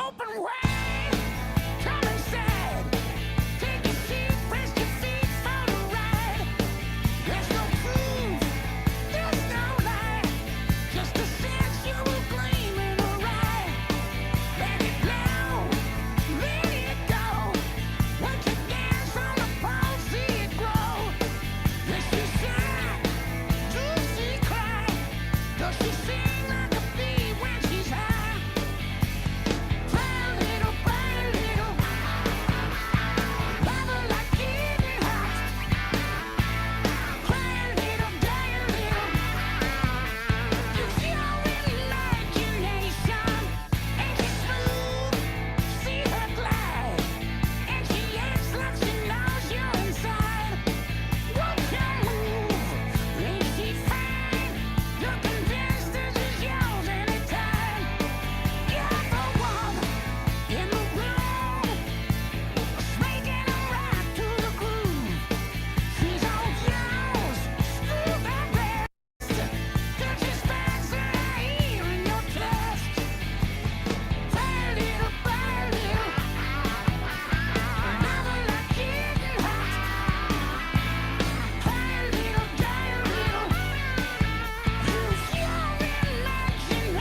Open wide, come inside. Take a seat, rest your feet for the ride. There's no proof, there's no lie, just a sensual gleam in her eye. Let it blow, let it go. Once you dance from the pole, see it grow. Does she sigh? Does she cry? Does she sing like a bee when she's high? Fly a little, fly a little, love her like getting hot. Cry a little, die a little, use your imagination. And she's smooth, see her glide, and she acts like she knows you're inside. Won't you move? Ain't she fine? You're convinced this is yours anytime. You're the one in the room, making a ride to the groove. She's all yours, smooth and best. Don't you spend her here in your chest? Fly a little, fly a little, love her like getting hot. Cry a little, die a little, use your imagination.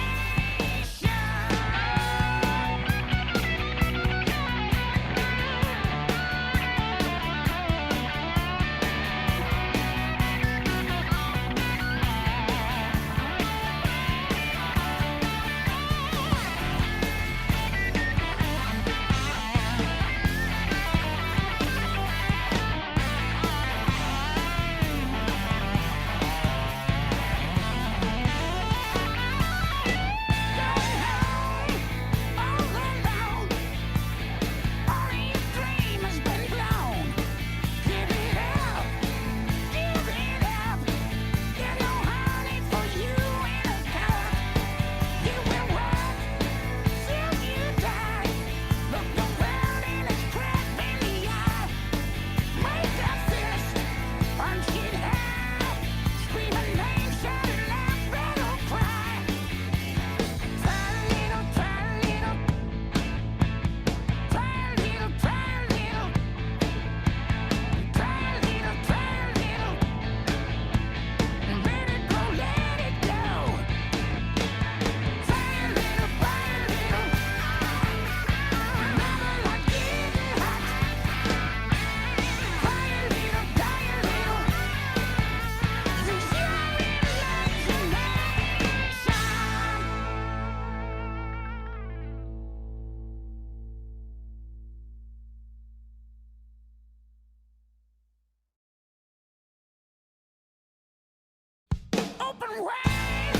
Open wide,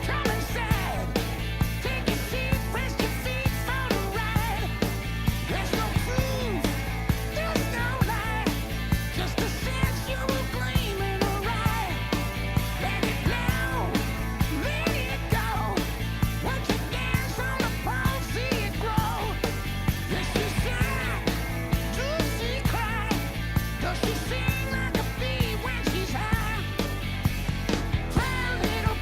come inside. Take a seat, rest your feet for the ride. There's no proof, there's no lie, just a sensual gleam in her eye. Let it blow, let it go. Once you dance from the pole, see it grow. Does she sigh? Does she cry? Does she sing like a bee when she's high? Fly a little,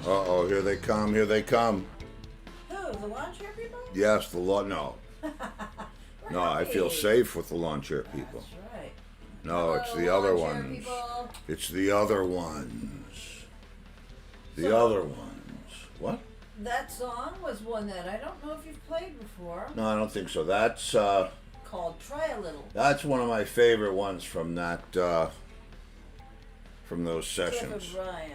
Uh-oh, here they come, here they come. Who? The lawn chair people? Yes, the lawn, no. We're No, I feel happy. safe with the lawn chair people. That's right. No, it's Hello, the other lawn chair ones. people. It's the other ones. The So- other ones. What? That song was one that I don't know if you've played before. No, I don't think so. That's Called "Try a Little." one of my favorite ones from that from those sessions. Clifford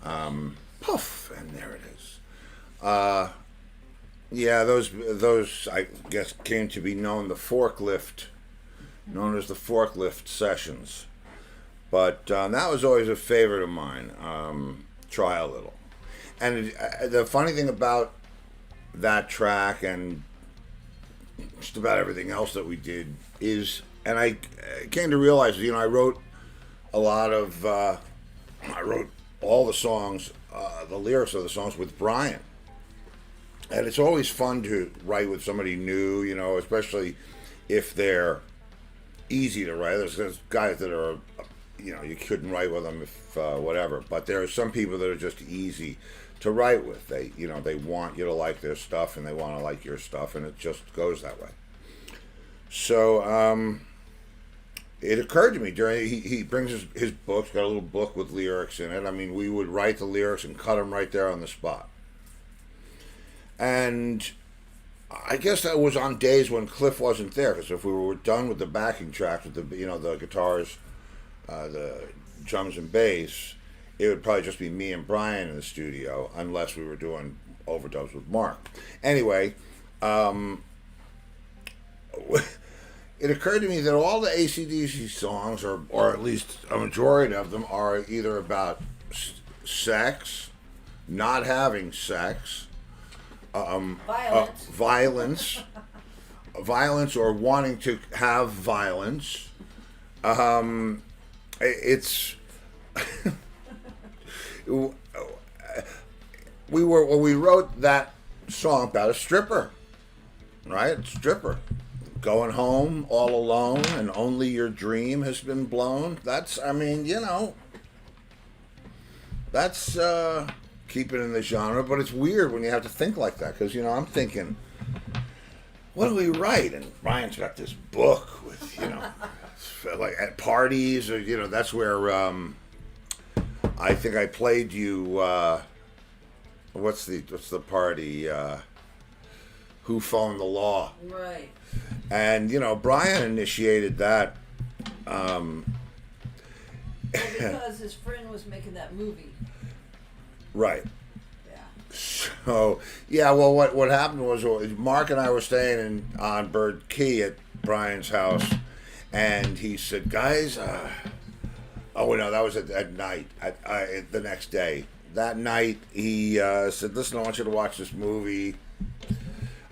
Ryan's. Poof, and there it is. Yeah, those I guess came to be known known as the forklift sessions. But that was always a favorite of mine. Try a Little. And the funny thing about that track and just about everything else that we did is, and I came to realize, I wrote a lot of, I wrote all the songs, the lyrics of the songs with Brian. And it's always fun to write with somebody new, especially if they're easy to write. There's guys that are, you couldn't write with them if whatever. But there are some people that are just easy to write with. They want you to like their stuff, and they want to like your stuff, and it just goes that way. So it occurred to me during he brings his book, got a little book with lyrics in it. I mean, we would write the lyrics and cut them right there on the spot. And I guess that was on days when Cliff wasn't there, because if we were done with the backing tracks with the the guitars, the drums and bass, it would probably just be me and Brian in the studio, unless we were doing overdubs with Mark. Anyway, it occurred to me that all the AC/DC songs, or at least a majority of them, are either about sex, not having sex, Violence. violence, or wanting to have violence. It's we wrote that song about a stripper, right? Stripper going home all alone, and only your dream has been blown. That's that's keeping in the genre, but it's weird when you have to think like that, because I'm thinking, what do we write? And Brian's got this book with like at parties, or that's where I think I played you. What's the party? Who Phoned the Law? Right. And Brian initiated that. Well, because his friend was making that movie. Right. Yeah. So yeah, well, what happened was Mark and I were staying on Bird Key at Brian's house, and he said, "Guys, oh no, that was at night. The next day, that night, he said, "Listen, I want you to watch this movie,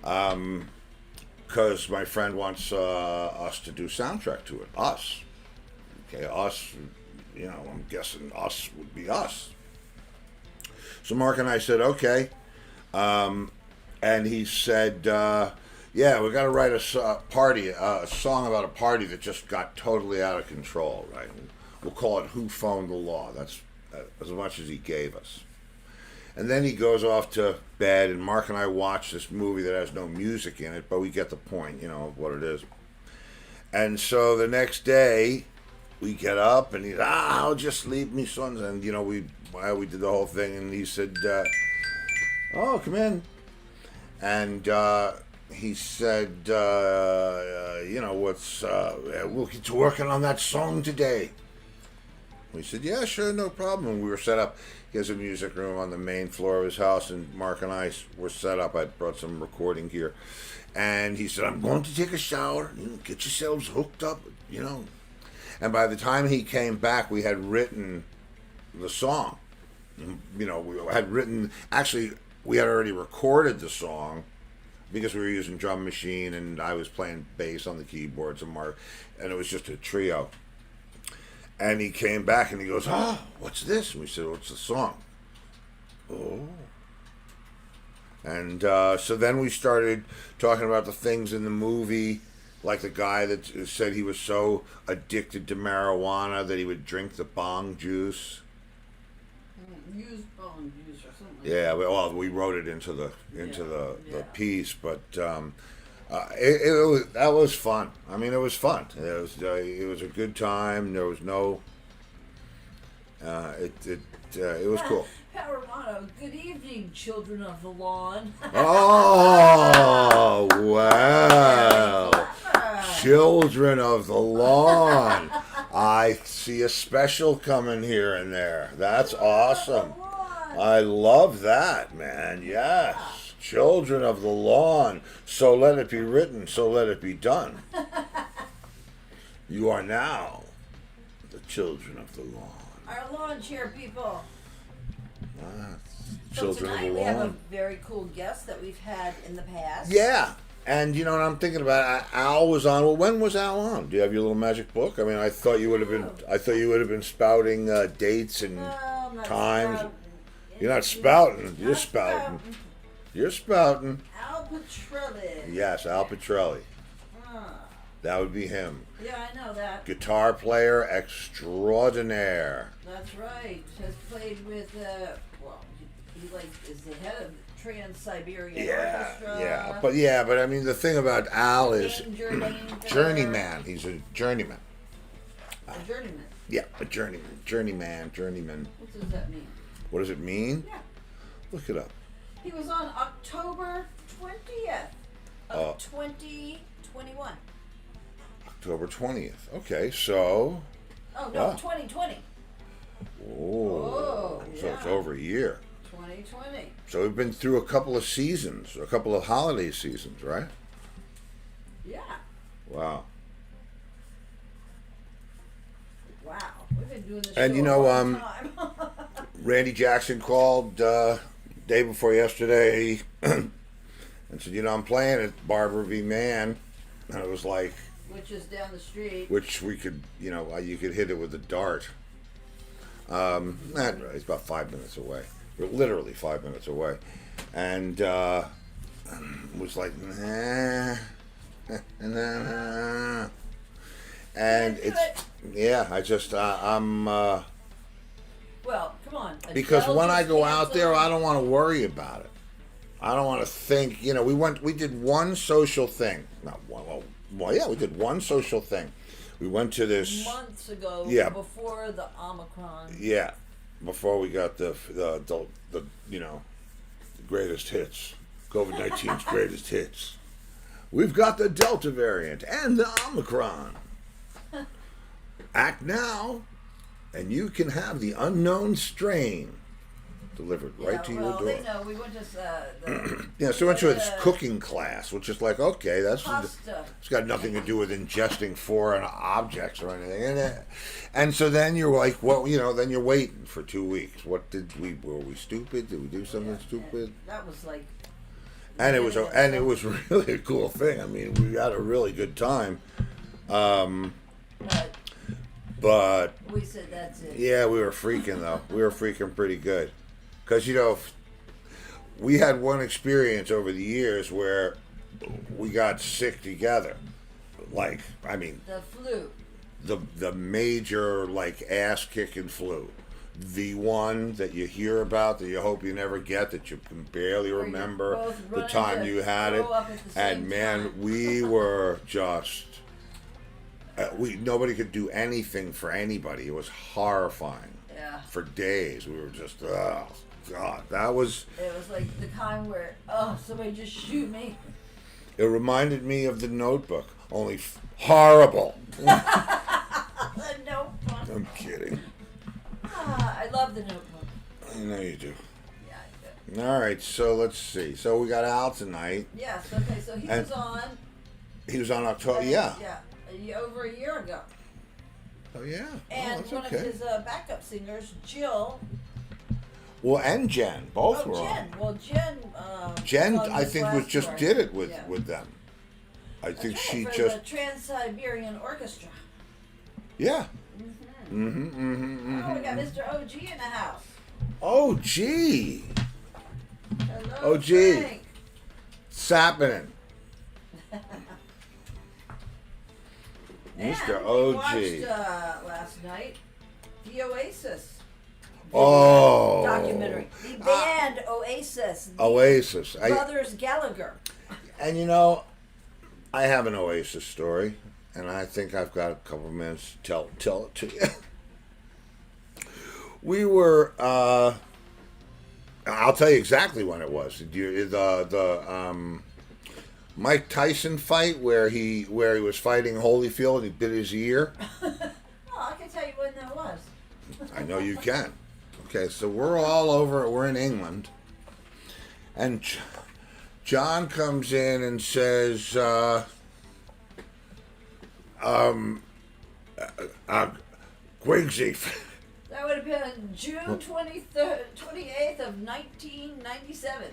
because my friend wants us to do soundtrack to it. Us, okay, us. I'm guessing us would be us." So Mark and I said, okay. And he said, yeah, we got to write a song about a party that just got totally out of control, right? We'll call it Who Phoned the Law. That's as much as he gave us. And then he goes off to bed, and Mark and I watch this movie that has no music in it, but we get the point, of what it is. And so the next day, we get up, and he's, I'll just leave me sons. And, we did the whole thing, and he said, oh, come in. And he said, we'll get to working on that song today. We said, yeah, sure, no problem. And we were set up. He has a music room on the main floor of his house, and Mark and I were set up. I brought some recording gear. And he said, I'm going to take a shower. Get yourselves hooked up, And by the time he came back, we had written the song. We had written, actually, we had already recorded the song because we were using drum machine, and I was playing bass on the keyboards, and it was just a trio. And he came back and he goes, what's this? And we said, what's the song? Oh. And so then we started talking about the things in the movie, like the guy that said he was so addicted to marijuana that he would drink the bong juice. Used bone juice or something Yeah, well, we wrote it into the Yeah. piece, but it was, that was fun. I mean, it was fun. It was a good time. There was no. It was cool. Pat Romano, good evening, children of the lawn. Oh well, Ah. children of the lawn. I see a special coming here and there. That's awesome. I love that, man. Yes. Children of the lawn. So let it be written, so let it be done. You are now the children of the lawn. Our lawn chair people. Ah, So children of tonight the we have a lawn. very cool guest that we've had in the past. Yeah. And you know what I'm thinking about? Al was on. Well, when was Al on? Do you have your little magic book? I mean, I thought you would have been. I thought you would have been spouting dates and No, I'm not times. spouting. You're not spouting. You're Not spouting. You're spouting. Al Petrelli. Yes, Al Petrelli. Ah. That would be him. Yeah, I know that. Guitar player extraordinaire. That's right. Has played with, well, he like is the head of Trans-Siberian Orchestra. But I mean, the thing about Al is Danger. journeyman. He's a journeyman. A journeyman. Yeah, a journeyman. What does that mean? What does it mean? Yeah. Look it up. He was on October 20th of 2021. October 20th. Okay, so. Oh, no, Wow. 2020. Oh, so it's yeah. over a year. 2020. So we've been through a couple of seasons, a couple of holiday seasons, right? Yeah. Wow. Wow. We've been doing this And show you know, a long time. Randy Jackson called day before yesterday and said, you know, I'm playing at Barbara V. Mann. And it was like, Which is down the street. which we could, you know, you could hit it with a dart. It's about 5 minutes away. We're literally 5 minutes away. And was like, nah. Nah. And it's, yeah, I just, I'm, Well, come on. because Adele when I just go out there, canceled. I don't want to worry about it. I don't want to think, you know, we did one social thing. Not one, well, yeah, we did one social thing. We went to this, months ago, Yeah. before the Omicron. yeah, before we got the you know, the greatest hits, COVID-19's greatest hits. We've got the Delta variant and the Omicron. Act now, and you can have the unknown strain delivered right to your door. They know. We went to the Yeah, so we went to this uh, cooking class, which is like, okay, pasta. it's got nothing to do with ingesting foreign objects or anything. And so then you're like, well, you know, then you're waiting for 2 weeks. Were we stupid? Did we do something stupid? That was like. And it was really a cool thing. I mean, we had a really good time. But We said that's it. yeah, we were freaking though. We were freaking pretty good. Because, you know, we had one experience over the years where we got sick together. Like, I mean, The flu. the major, like, ass-kicking flu. The one that you hear about that you hope you never get, that you can barely Where you remember both the run time into you had it. throw up at the same And man, time. we were just... nobody could do anything for anybody. It was horrifying. Yeah. For days, we were just, oh God, that was. It was like the kind where, somebody just shoot me. It reminded me of The Notebook, only horrible. The Notebook. I'm kidding. I love the Notebook. I know you do. Yeah, I do. All right, so let's see. So we got Al tonight. Yes. Okay. So he And- was on. He was on October. Yeah. Yeah. Over a year ago. Oh yeah. And oh, that's one okay. of his backup singers, Jill. Well, and Jen, both were Jen. on. Well, Jen. Jen, on I this think, last was just tour. did it with Yeah. with them. I think That's she right, for just. the Trans-Siberian Orchestra. Yeah. Oh, we got Mr. OG in the house. Oh, gee. Hello, Oh, gee. Frank. It's happening. And Mr. we OG. watched last night The Oasis. Oh. documentary. The band Oasis. Oasis. Brothers Gallagher. And you know, I have an Oasis story, and I think I've got a couple of minutes to tell it to you. We were, I'll tell you exactly when it was. The Mike Tyson fight where he was fighting Holyfield and he bit his ear. Oh, I can tell you when that was. I know you can. Okay, so we're all over. We're in England, and John comes in and says, Quigsy. That would have been June 28th of 1997.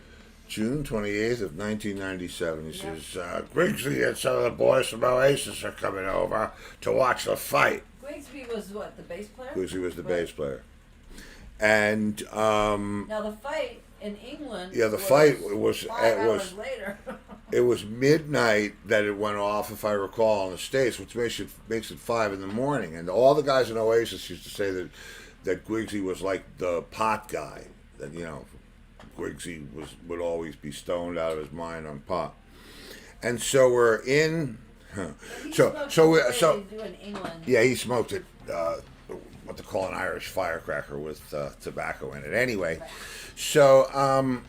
June 28th of 1997. He says, Quigsy and some of the boys from Oasis are coming over to watch the fight. Quigsby was what, the bass player? Quigsy was the bass player. And, now the fight in England. yeah, the fight was 5 hours later. It was midnight that it went off, if I recall, in the States, which makes it 5 in the morning. And all the guys in Oasis used to say that Quigsy was like the pot guy. That, you know, Quigsy would always be stoned out of his mind on pot. And so we're in. So in England. yeah, he smoked it. What they call an Irish firecracker with tobacco in it. Anyway, Right. so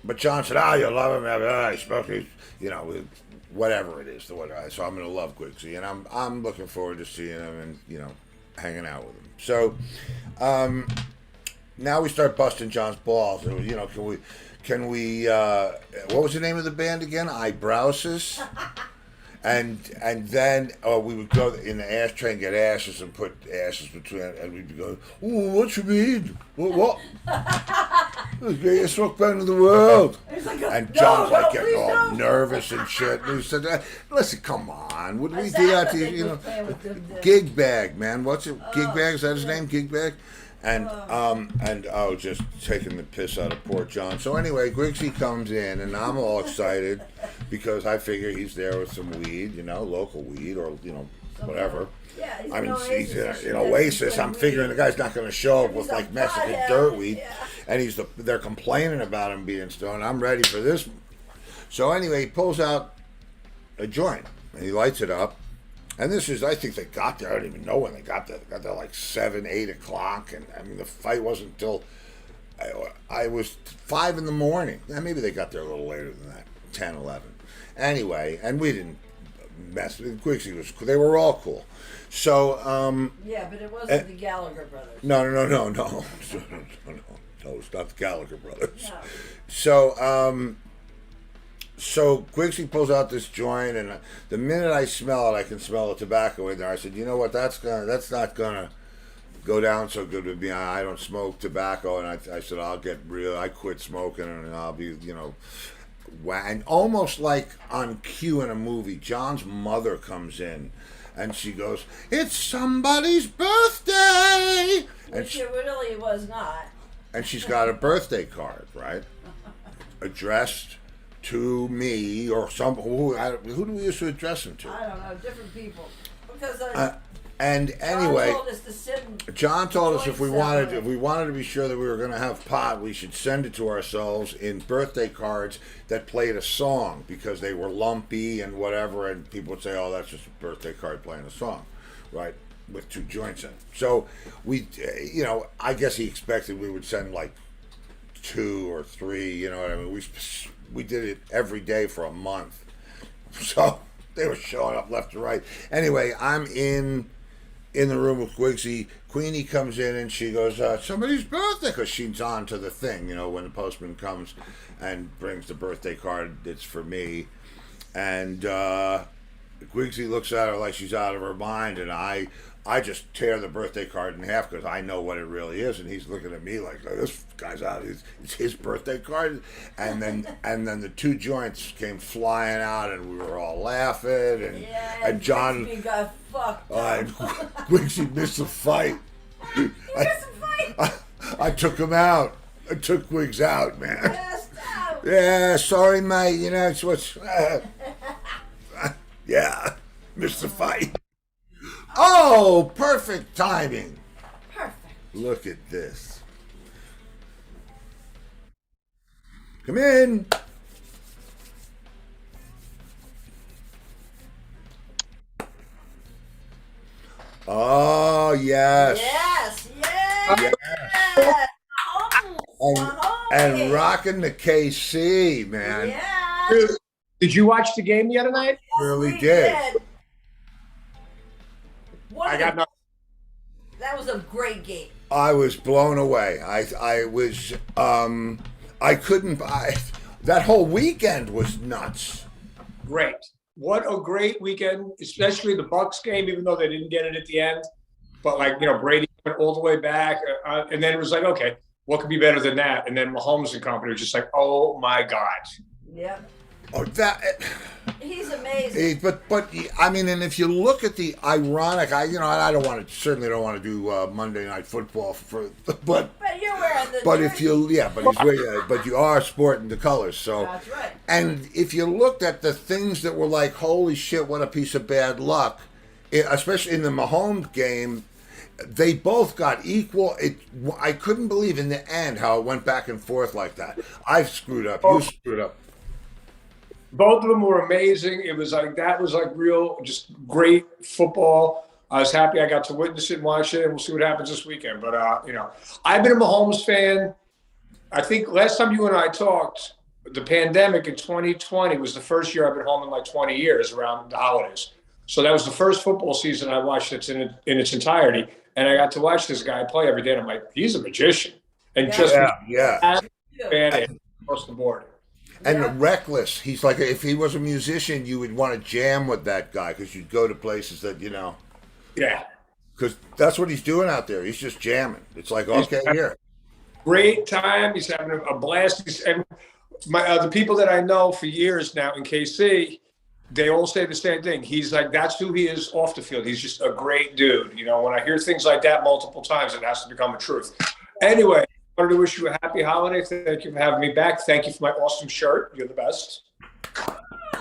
but John said, "Ah, you'll love him. He smoked it, you know, whatever it is." So I'm going to love Quigsy, and I'm looking forward to seeing him and, you know, hanging out with him. So now we start busting John's balls. You know, can we? What was the name of the band again? Eyebrowses. And then we would go in the ashtray and get ashes and put ashes between it, and we'd go, "Oh, what you mean? What? The greatest rock band in the world." Like, And John's like getting please all don't. nervous and shit. And he said, "Listen, come on, would we That's do that to the you? thing You know, with playing with them. Gig Bag, man. What's it? Gig Oh, Bag, is that his yeah. name? Gig Bag." And just taking the piss out of poor John. So anyway, Quigsy comes in, and I'm all excited because I figure he's there with some weed, you know, local weed or, you know, whatever. Yeah, he's I mean, an he's Oasis. in Oasis. I'm figuring the guy's not going to show up He's with a like Mexican pothead, dirt weed, yeah. and they're complaining about him being stoned. I'm ready for this. So anyway, he pulls out a joint and he lights it up. And this is, I think they got there. I don't even know when they got there. They got there like 7, 8 o'clock. And I mean, the fight wasn't until I was 5 in the morning. Maybe they got there a little later than that, 10, 11. Anyway, and we didn't mess with Quigsy. They were all cool. So, Yeah, but it wasn't the Gallagher brothers. no. No, it's not the Gallagher brothers. No. So Quigsy pulls out this joint, and the minute I smell it, I can smell the tobacco in there. I said, "You know what? That's not gonna go down so good with me. I don't smoke tobacco." And I said, I quit smoking, and I'll be, you know, and almost like on cue in a movie, John's mother comes in, and she goes, "It's somebody's birthday," Which it really was not. and she's got a birthday card, right, addressed to me or who do we used to address him to? I don't know, different people. Because And anyway, John told us to send John told us if we joints wanted to be sure that we were going to have pot, we should send it to ourselves in birthday cards that played a song, because they were lumpy and whatever, and people would say, "Oh, that's just a birthday card playing a song," right? With 2 joints in it. So we, you know, I guess he expected we would send like 2 or 3. You know what I mean? We did it every day for a month, so they were showing up left and right. Anyway, I'm in the room with Quigsy. Queenie comes in and she goes, "Somebody's birthday," because she's on to the thing, you know, when the postman comes and brings the birthday card, it's for me. And Quigsy looks at her like she's out of her mind, and I just tear the birthday card in half because I know what it really is, and he's looking at me like, "This guy's out. It's his birthday card." And then the 2 joints came flying out, and we were all laughing, and John Quigsby got fucked up. and Quigsy missed the fight. He missed the fight. I took him out. I took Quigs out, man. Passed out. Yeah, sorry, mate. You know, it's what's. Yeah, missed the fight. Oh, perfect timing. Perfect. Look at this. Come in. Oh, yes. Yes, yes. Yeah. Oh, And rocking the KC, man. Yeah. Did you watch the game the other night? Really We did. What I got no. That was a great game. I was blown away. I was I couldn't that whole weekend was nuts. Great. What a great weekend, especially the Bucks game, even though they didn't get it at the end. But Brady went all the way back, and then it was like, okay, what could be better than that? And then Mahomes and company was just like, oh my God. Yep. Oh, that. He's amazing. But I mean, and if you look at the ironic, I certainly don't want to do Monday Night Football but But you're wearing the but jersey. if you but you are sporting the colors, so That's right. and if you looked at the things that were like, holy shit, what a piece of bad luck, especially in the Mahomes game, they both got equal. I couldn't believe in the end how it went back and forth like that. I've screwed up. You screwed up. Both of them were amazing. It was like real, just great football. I was happy I got to witness it and watch it, and we'll see what happens this weekend. But I've been a Mahomes fan. I think last time you and I talked, the pandemic in 2020 was the first year I've been home in like 20 years around the holidays. So that was the first football season I watched it in its entirety, and I got to watch this guy play every day. And I'm like, he's a magician, and Yeah. fan across the board. And reckless. He's like, if he was a musician, you would want to jam with that guy because you'd go to places that, Yeah. because that's what he's doing out there. He's just jamming. It's like, okay, here. Great time. He's having a blast. And the people that I know for years now in KC, they all say the same thing. He's like, that's who he is off the field. He's just a great dude. When I hear things like that multiple times, it has to become a truth. Anyway, I wanted to wish you a happy holiday. Thank you for having me back. Thank you for my awesome shirt. You're the best.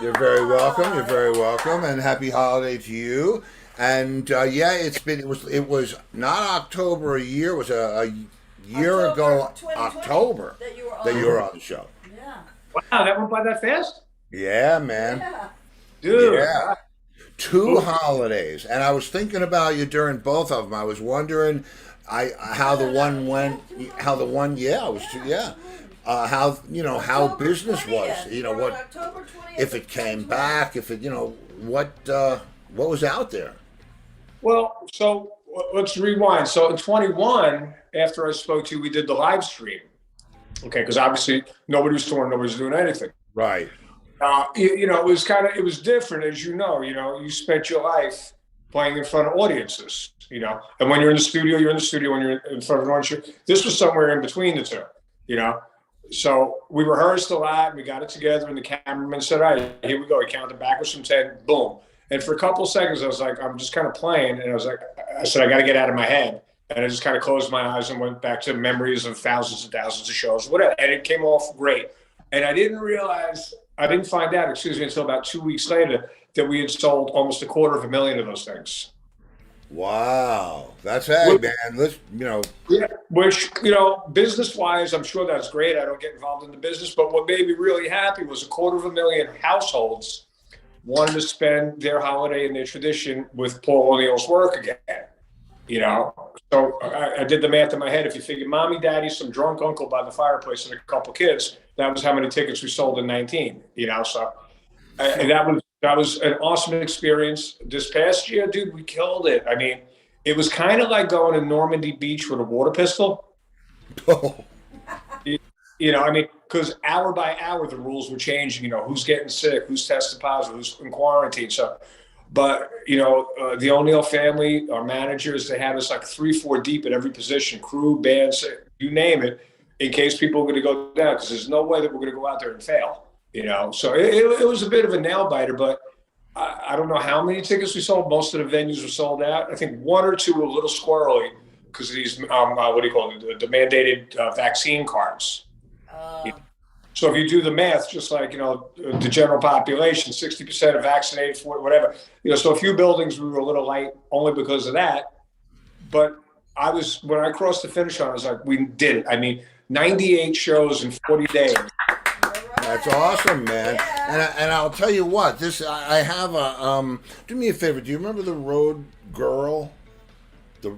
You're very welcome. You're very welcome, and happy holiday to you. And it was not October a year. It was a year ago, October, that you were on the show. Yeah. Wow, that went by that fast? Yeah, man. Yeah. Dude. Yeah. 2 holidays, and I was thinking about you during both of them. I was wondering how the one went, how business was. October 20th, If it came back, if it what was out there. Well, so let's rewind. So in 21, after I spoke to you, we did the live stream. Okay, because obviously nobody was touring, nobody was doing anything. Right. It was different, as you know. You spent your life playing in front of audiences. And when you're in the studio, you're in the studio. When you're in front of an audience, this was somewhere in between the two. So we rehearsed a lot. We got it together, and the cameraman said, "All right, here we go." He counted backwards from 10. Boom. And for a couple of seconds, I was like, I'm just kind of playing, and I said, I got to get out of my head. And I just kind of closed my eyes and went back to memories of thousands and thousands of shows, whatever. And it came off great. And I didn't find out, until about 2 weeks later, that we had sold almost 250,000 of those things. Wow. That's man. Let's, Yeah, which, business-wise, I'm sure that's great. I don't get involved in the business. But what made me really happy was 250,000 households wanted to spend their holiday and their tradition with Paul O'Neill's work again. So I did the math in my head. If you figure mommy, daddy, some drunk uncle by the fireplace, and a couple kids, that was how many tickets we sold in 19. So and that was an awesome experience. This past year, dude, we killed it. I mean, it was kind of like going to Normandy Beach with a water pistol. Oh. Because hour by hour, the rules were changing, who's getting sick, who's tested positive, who's in quarantine. So, but, the O'Neill family, our managers, they had us like 3-4 deep at every position, crew, bands, you name it, in case people are going to go down, because there's no way that we're going to go out there and fail, So it was a bit of a nail biter, but I don't know how many tickets we sold. Most of the venues were sold out. I think 1 or 2 were a little squirrely because of these, the mandated vaccine cards. So if you do the math, just like, the general population, 60% are vaccinated for whatever, so a few buildings we were a little light only because of that. But when I crossed the finish line, I was like, we did it. I mean, 98 shows in 40 days. That's awesome, man. Yeah. And I'll tell you what. This I have a Do me a favor. Do you remember the Road Girl? The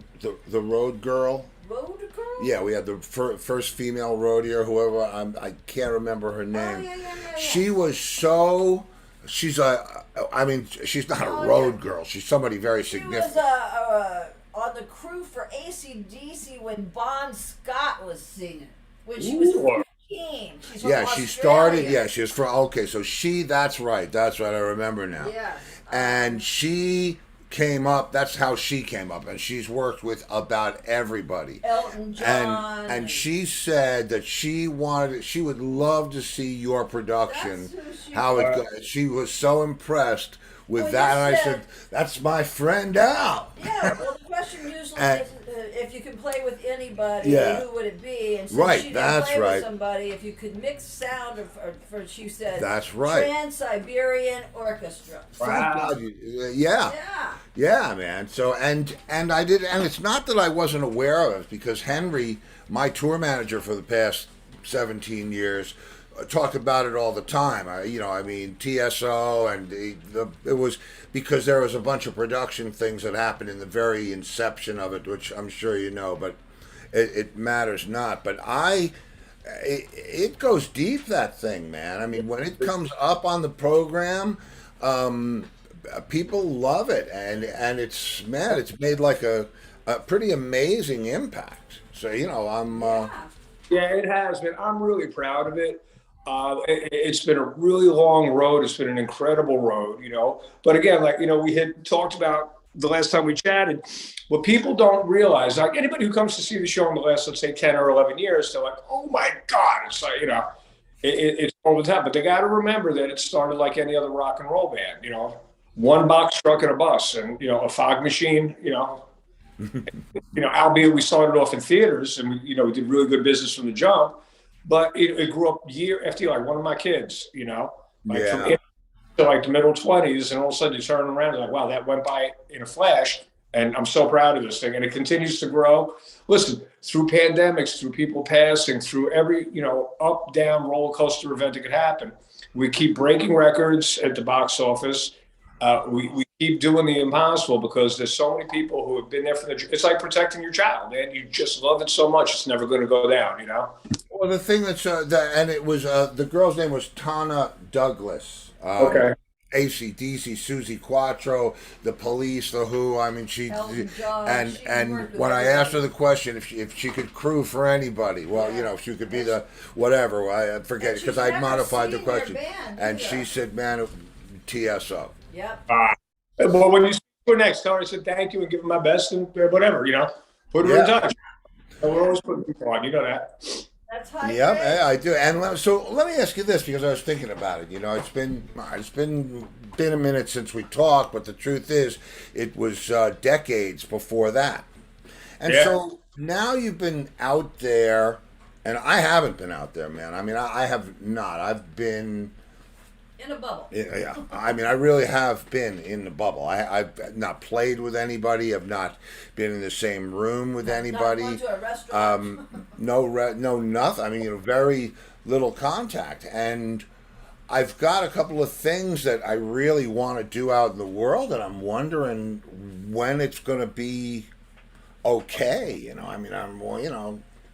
Road Girl. Road girl? Yeah, we had the first female roadier. Whoever I can't remember her name. Oh, yeah. She was so. She's a. I mean, she's not a road girl. She's somebody very She significant. was on the crew for AC/DC when Bon Scott was singing. When she was Ooh. 15. She's from Yeah, she Australia. started. Yeah, she was from. Okay, so she. That's right. That's right. I remember now. Yeah. And she came up. That's how she came up, and she's worked with about everybody. Elton John. And she said that she would love to see your production. That's who she How it was. goes. She was so impressed with Well, that, you and I said- said, "That's my friend Al." Yeah, well, the question usually And- is if you can play with anybody, Yeah. who would it be? And since Right, she didn't that's play right. with somebody, if you could mix sound, for she said, That's right. Trans-Siberian Orchestra. Thank Wow. God yeah. Yeah. Yeah, man. So and I did, and it's not that I wasn't aware of it, because Henry, my tour manager for the past 17 years, talked about it all the time. I mean, TSO, and it was because there was a bunch of production things that happened in the very inception of it, which I'm sure you know, but it matters not. But it goes deep, that thing, man. I mean, when it comes up on the program, people love it, and it's made like a pretty amazing impact. So I'm. Yeah, it has, man. I'm really proud of it. It's been a really long road. It's been an incredible road, But again, we had talked about the last time we chatted, what people don't realize, like anybody who comes to see the show in the last, let's say, 10 or 11 years, they're like, oh my God, it's like, it's all the time. But they got to remember that it started like any other rock and roll band, one box truck and a bus and, a fog machine, albeit we started off in theaters and we did really good business from the jump, but it grew up year after year. Like one of my kids, Yeah. to like the middle 20s, and all of a sudden you turn around and like, wow, that went by in a flash. And I'm so proud of this thing, and it continues to grow. Listen, through pandemics, through people passing, through every up, down roller coaster event that could happen, we keep breaking records at the box office. We keep doing the impossible because there's so many people who have been there for it's like protecting your child, man. You just love it so much, it's never going to go down, Well, the thing and it was the girl's name was Tana Douglas. Okay. AC/DC, Susie Quattro, the Police, the Who. I mean, Elton John, and she and worked with when I asked her everybody. the question if she could crew for anybody, well, Yeah. if she could be the whatever, I forget And because she's I never modified the seen their question, band and either. she said, "Man, TSO." Yep. Well, when you speak to her next, tell her I said thank you and give her my best and whatever, put her in Yeah. touch. And we're always putting people on, that. That's high Yep, praise. I do. And so let me ask you this, because I was thinking about it. It's been a minute since we talked, but the truth is, it was decades before that. And Yeah. so now you've been out there, and I haven't been out there, man. I mean, I have not. I've been. In a bubble. Yeah, I mean, I really have been in the bubble. I've not played with anybody. I've not been in the same room with anybody. Not going to a restaurant. No, nothing. I mean, very little contact. And I've got a couple of things that I really want to do out in the world, and I'm wondering when it's going to be okay. I mean,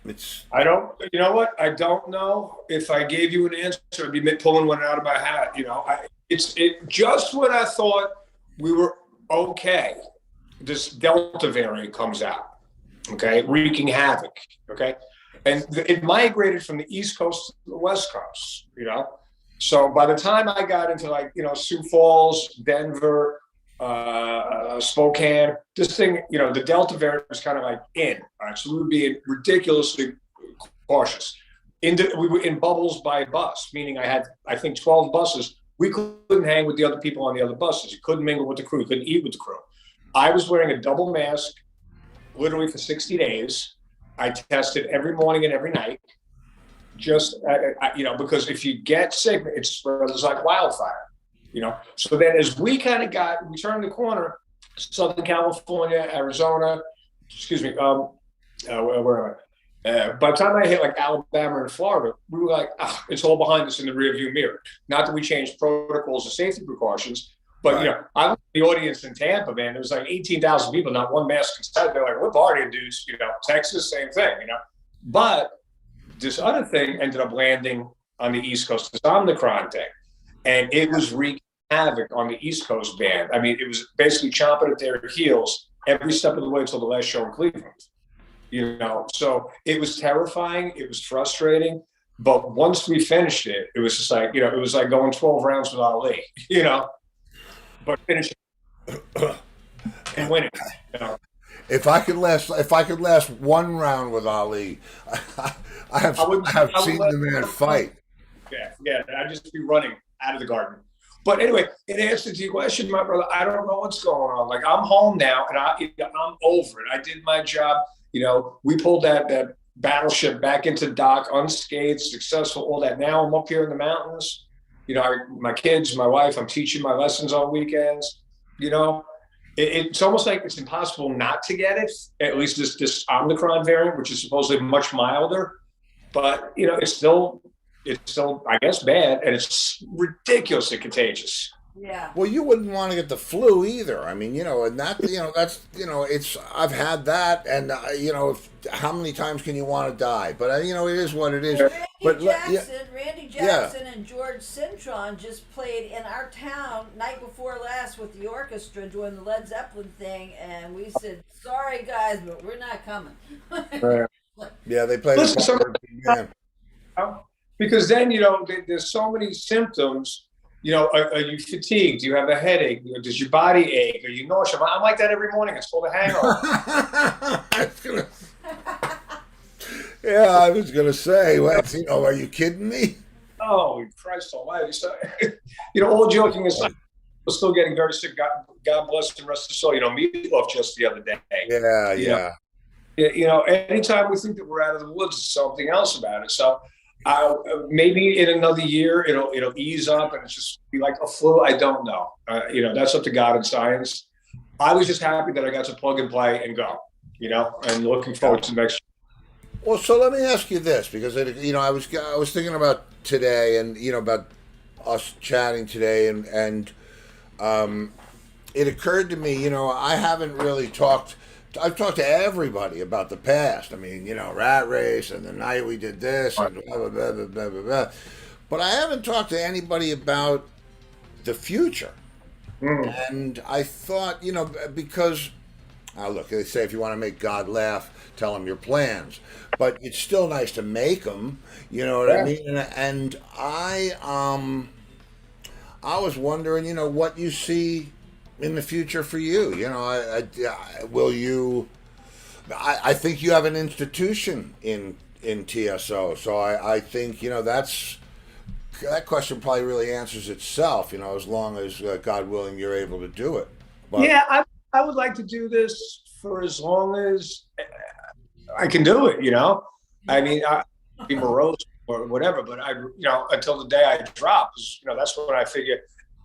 it's. I don't, you know what? I don't know. If I gave you an answer, I'd be pulling one out of my hat. It's just when I thought we were okay, this Delta variant comes out, okay, wreaking havoc, okay? And it migrated from the East Coast to the West Coast, So by the time I got into Sioux Falls, Denver, Spokane, this thing, the Delta variant was kind of like in. All right, so we were being ridiculously cautious. We were in bubbles by bus, meaning I had, I think, 12 buses. We couldn't hang with the other people on the other buses. You couldn't mingle with the crew. You couldn't eat with the crew. I was wearing a double mask literally for 60 days. I tested every morning and every night. Just, because if you get sick, it spreads like wildfire. So then as we turned the corner, Southern California, Arizona, where am I? By the time I hit like Alabama and Florida, we were like, it's all behind us in the rearview mirror. Not that we changed protocols and safety precautions, but Right. I was the audience in Tampa, man. There was like 18,000 people, not one mask inside. They're like, "We're partying, dudes." Texas, same thing. But this other thing ended up landing on the East Coast, this Omicron thing, and it was wreaking havoc on the East Coast band. I mean, it was basically chomping at their heels every step of the way until the last show in Cleveland. So it was terrifying. It was frustrating. But once we finished it, it was just like, it was like going 12 rounds with Ali, but finishing and winning. If I could last one round with Ali, I have seen the man fight. Yeah. I'd just be running out of the garden. But anyway, in answer to your question, my brother, I don't know what's going on. Like, I'm home now, and I'm over it. I did my job. We pulled that battleship back into dock, unscathed, successful, all that. Now I'm up here in the mountains. My kids, my wife, I'm teaching my lessons on weekends. It's almost like it's impossible not to get it, at least this Omicron variant, which is supposedly much milder. But, it's still, I guess, bad, and it's ridiculously contagious. Yeah. Well, you wouldn't want to get the flu either. I mean, and that, that's, I've had that, and how many times can you want to die? But it is what it is. Randy Jackson and George Cintron just played in our town night before last with the orchestra doing the Led Zeppelin thing, and we said, "Sorry guys, but we're not coming." Yeah, they played. Because then there's so many symptoms. Are you fatigued? Do you have a headache? Does your body ache? Are you nauseous? I'm like that every morning. It's called a hangover. Yeah, I was gonna say, are you kidding me? Oh, Christ Almighty! So, all joking aside, we're still getting very sick. God bless and rest his soul. Meatloaf just the other day. Yeah. Anytime we think that we're out of the woods, there's something else about it. So. Maybe in another year it'll ease up and it's just be like a flu. I don't know. That's up to God and science. I was just happy that I got to plug and play and go. And looking forward to next year. Well, so let me ask you this, because I was thinking about today, and about us chatting today, and it occurred to me, I haven't really talked. I've talked to everybody about the past. I mean, Rat Race and the night we did this and blah, blah, blah, blah, blah, blah, blah. But I haven't talked to anybody about the future. And I thought, because, look, they say if you want to make God laugh, tell him your plans. But it's still nice to make them, you know what I mean? And I was wondering, what you see in the future for you. Will you? I think you have an institution in TSO, so I think that question probably really answers itself. As long as God willing, you're able to do it. But, yeah, I would like to do this for as long as I can do it. I mean, I'll be morose or whatever, but until the day I drop, that's when I figure.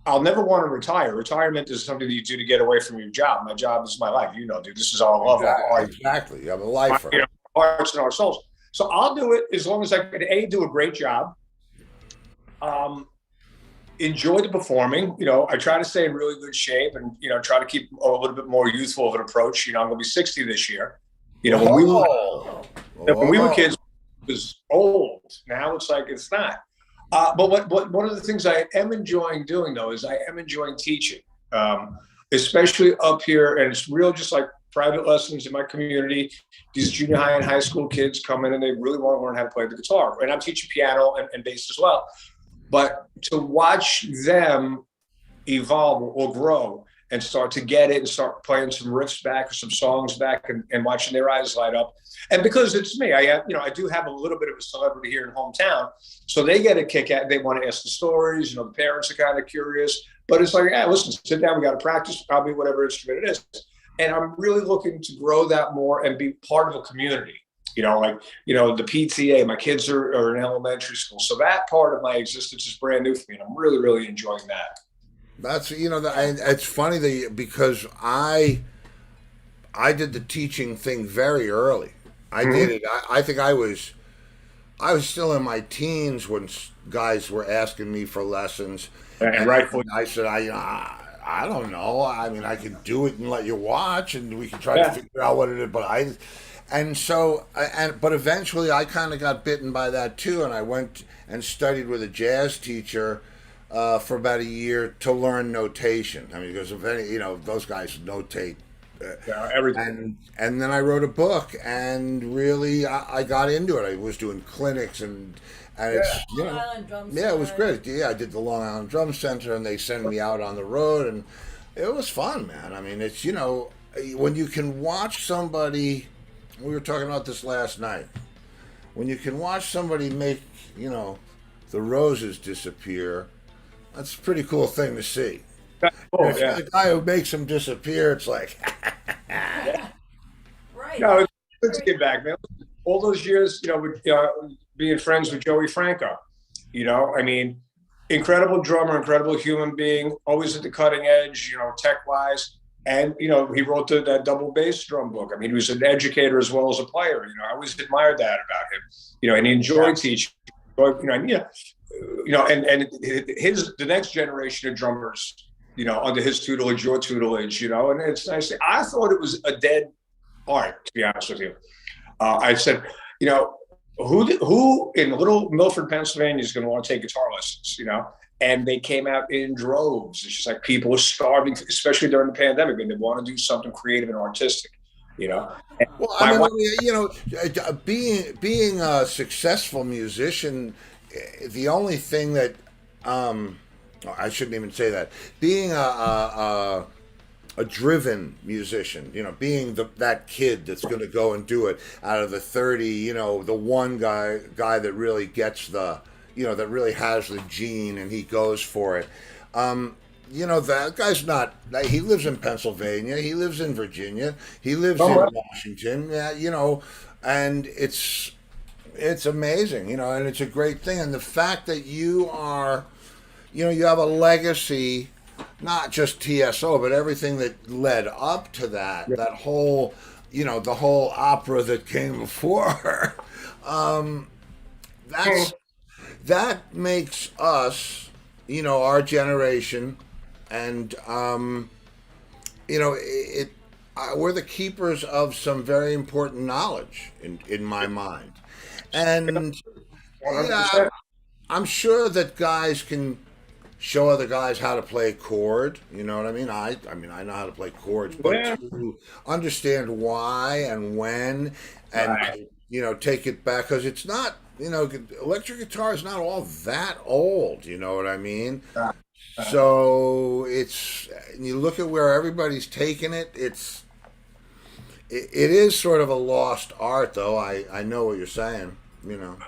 I'll never want to retire. Retirement is something that you do to get away from your job. My job is my life. Dude, this is all love. Exactly. I'm a lifer. Hearts and our souls. So I'll do it as long as I can, do a great job. Enjoy the performing. I try to stay in really good shape and, try to keep a little bit more youthful of an approach. I'm going to be 60 this year. When we were kids, it was old. Now it's like it's not. But one of the things I am enjoying doing, though, is I am enjoying teaching, especially up here. And it's real just like private lessons in my community. These junior high and high school kids come in and they really want to learn how to play the guitar. And I'm teaching piano and bass as well. But to watch them evolve or grow and start to get it and start playing some riffs back or some songs back and watching their eyes light up. And because it's me, I do have a little bit of a celebrity here in hometown. So they get a kick out. They want to ask the stories. The parents are kind of curious. But it's like, listen, sit down. We got to practice probably whatever instrument it is. And I'm really looking to grow that more and be part of a community. The PTA, my kids are in elementary school. So that part of my existence is brand new for me. And I'm really, really enjoying that. That's, it's funny because I did the teaching thing very early. I did it. I think I was still in my teens when guys were asking me for lessons, And and rightfully, I said, I don't know. I mean, I could do it and let you watch, and we could try to yeah. figure out what it is. And so, but eventually, I kind of got bitten by that too, and I went and studied with a jazz teacher for about a year to learn notation. I mean, because if any, those guys notate. Yeah, everything. And then I wrote a book, and really I got into it. I was doing clinics, and it's Long Island Drum yeah, it was Center. great. Yeah, I did the Long Island Drum Center, and they send me out on the road, and it was fun, man. I mean, it's when you can watch somebody. We were talking about this last night. When you can watch somebody make the roses disappear, that's a pretty cool thing to see. That's And cool, if you're yeah. the guy who makes them disappear, it's like. Right. No, it's good to get back, man. All those years, with, being friends with Joey Franco, I mean, incredible drummer, incredible human being, always at the cutting edge, tech wise. And, he wrote that double bass drum book. I mean, he was an educator as well as a player. I always admired that about him, and he enjoyed teaching, and the next generation of drummers, under his tutelage, your tutelage, and it's nice. I thought it was a dead art, to be honest with you. I said, who in Little Milford, Pennsylvania is going to want to take guitar lessons, And they came out in droves. It's just like people were starving, especially during the pandemic, and they want to do something creative and artistic, And Well, my I wife- mean, being a successful musician, the only thing that I shouldn't even say that. Being a driven musician, being that kid that's going to go and do it out of the 30, the one guy that really gets that really has the gene and he goes for it. That guy's not. He lives in Pennsylvania. He lives in Virginia. He lives in Washington. Yeah, and it's amazing. And it's a great thing. And the fact that you are, you have a legacy, not just TSO, but everything that led up to that. Yeah. That whole, the whole opera that came before. That makes us, our generation, and we're the keepers of some very important knowledge in my mind, and yeah, I'm sure that guys can show other guys how to play chord. You know what I mean? I know how to play chords, but to understand why and when, and take it back, because it's not. Electric guitar is not all that old. You know what I mean? So you look at where everybody's taken it. It is sort of a lost art, though. I know what you're saying.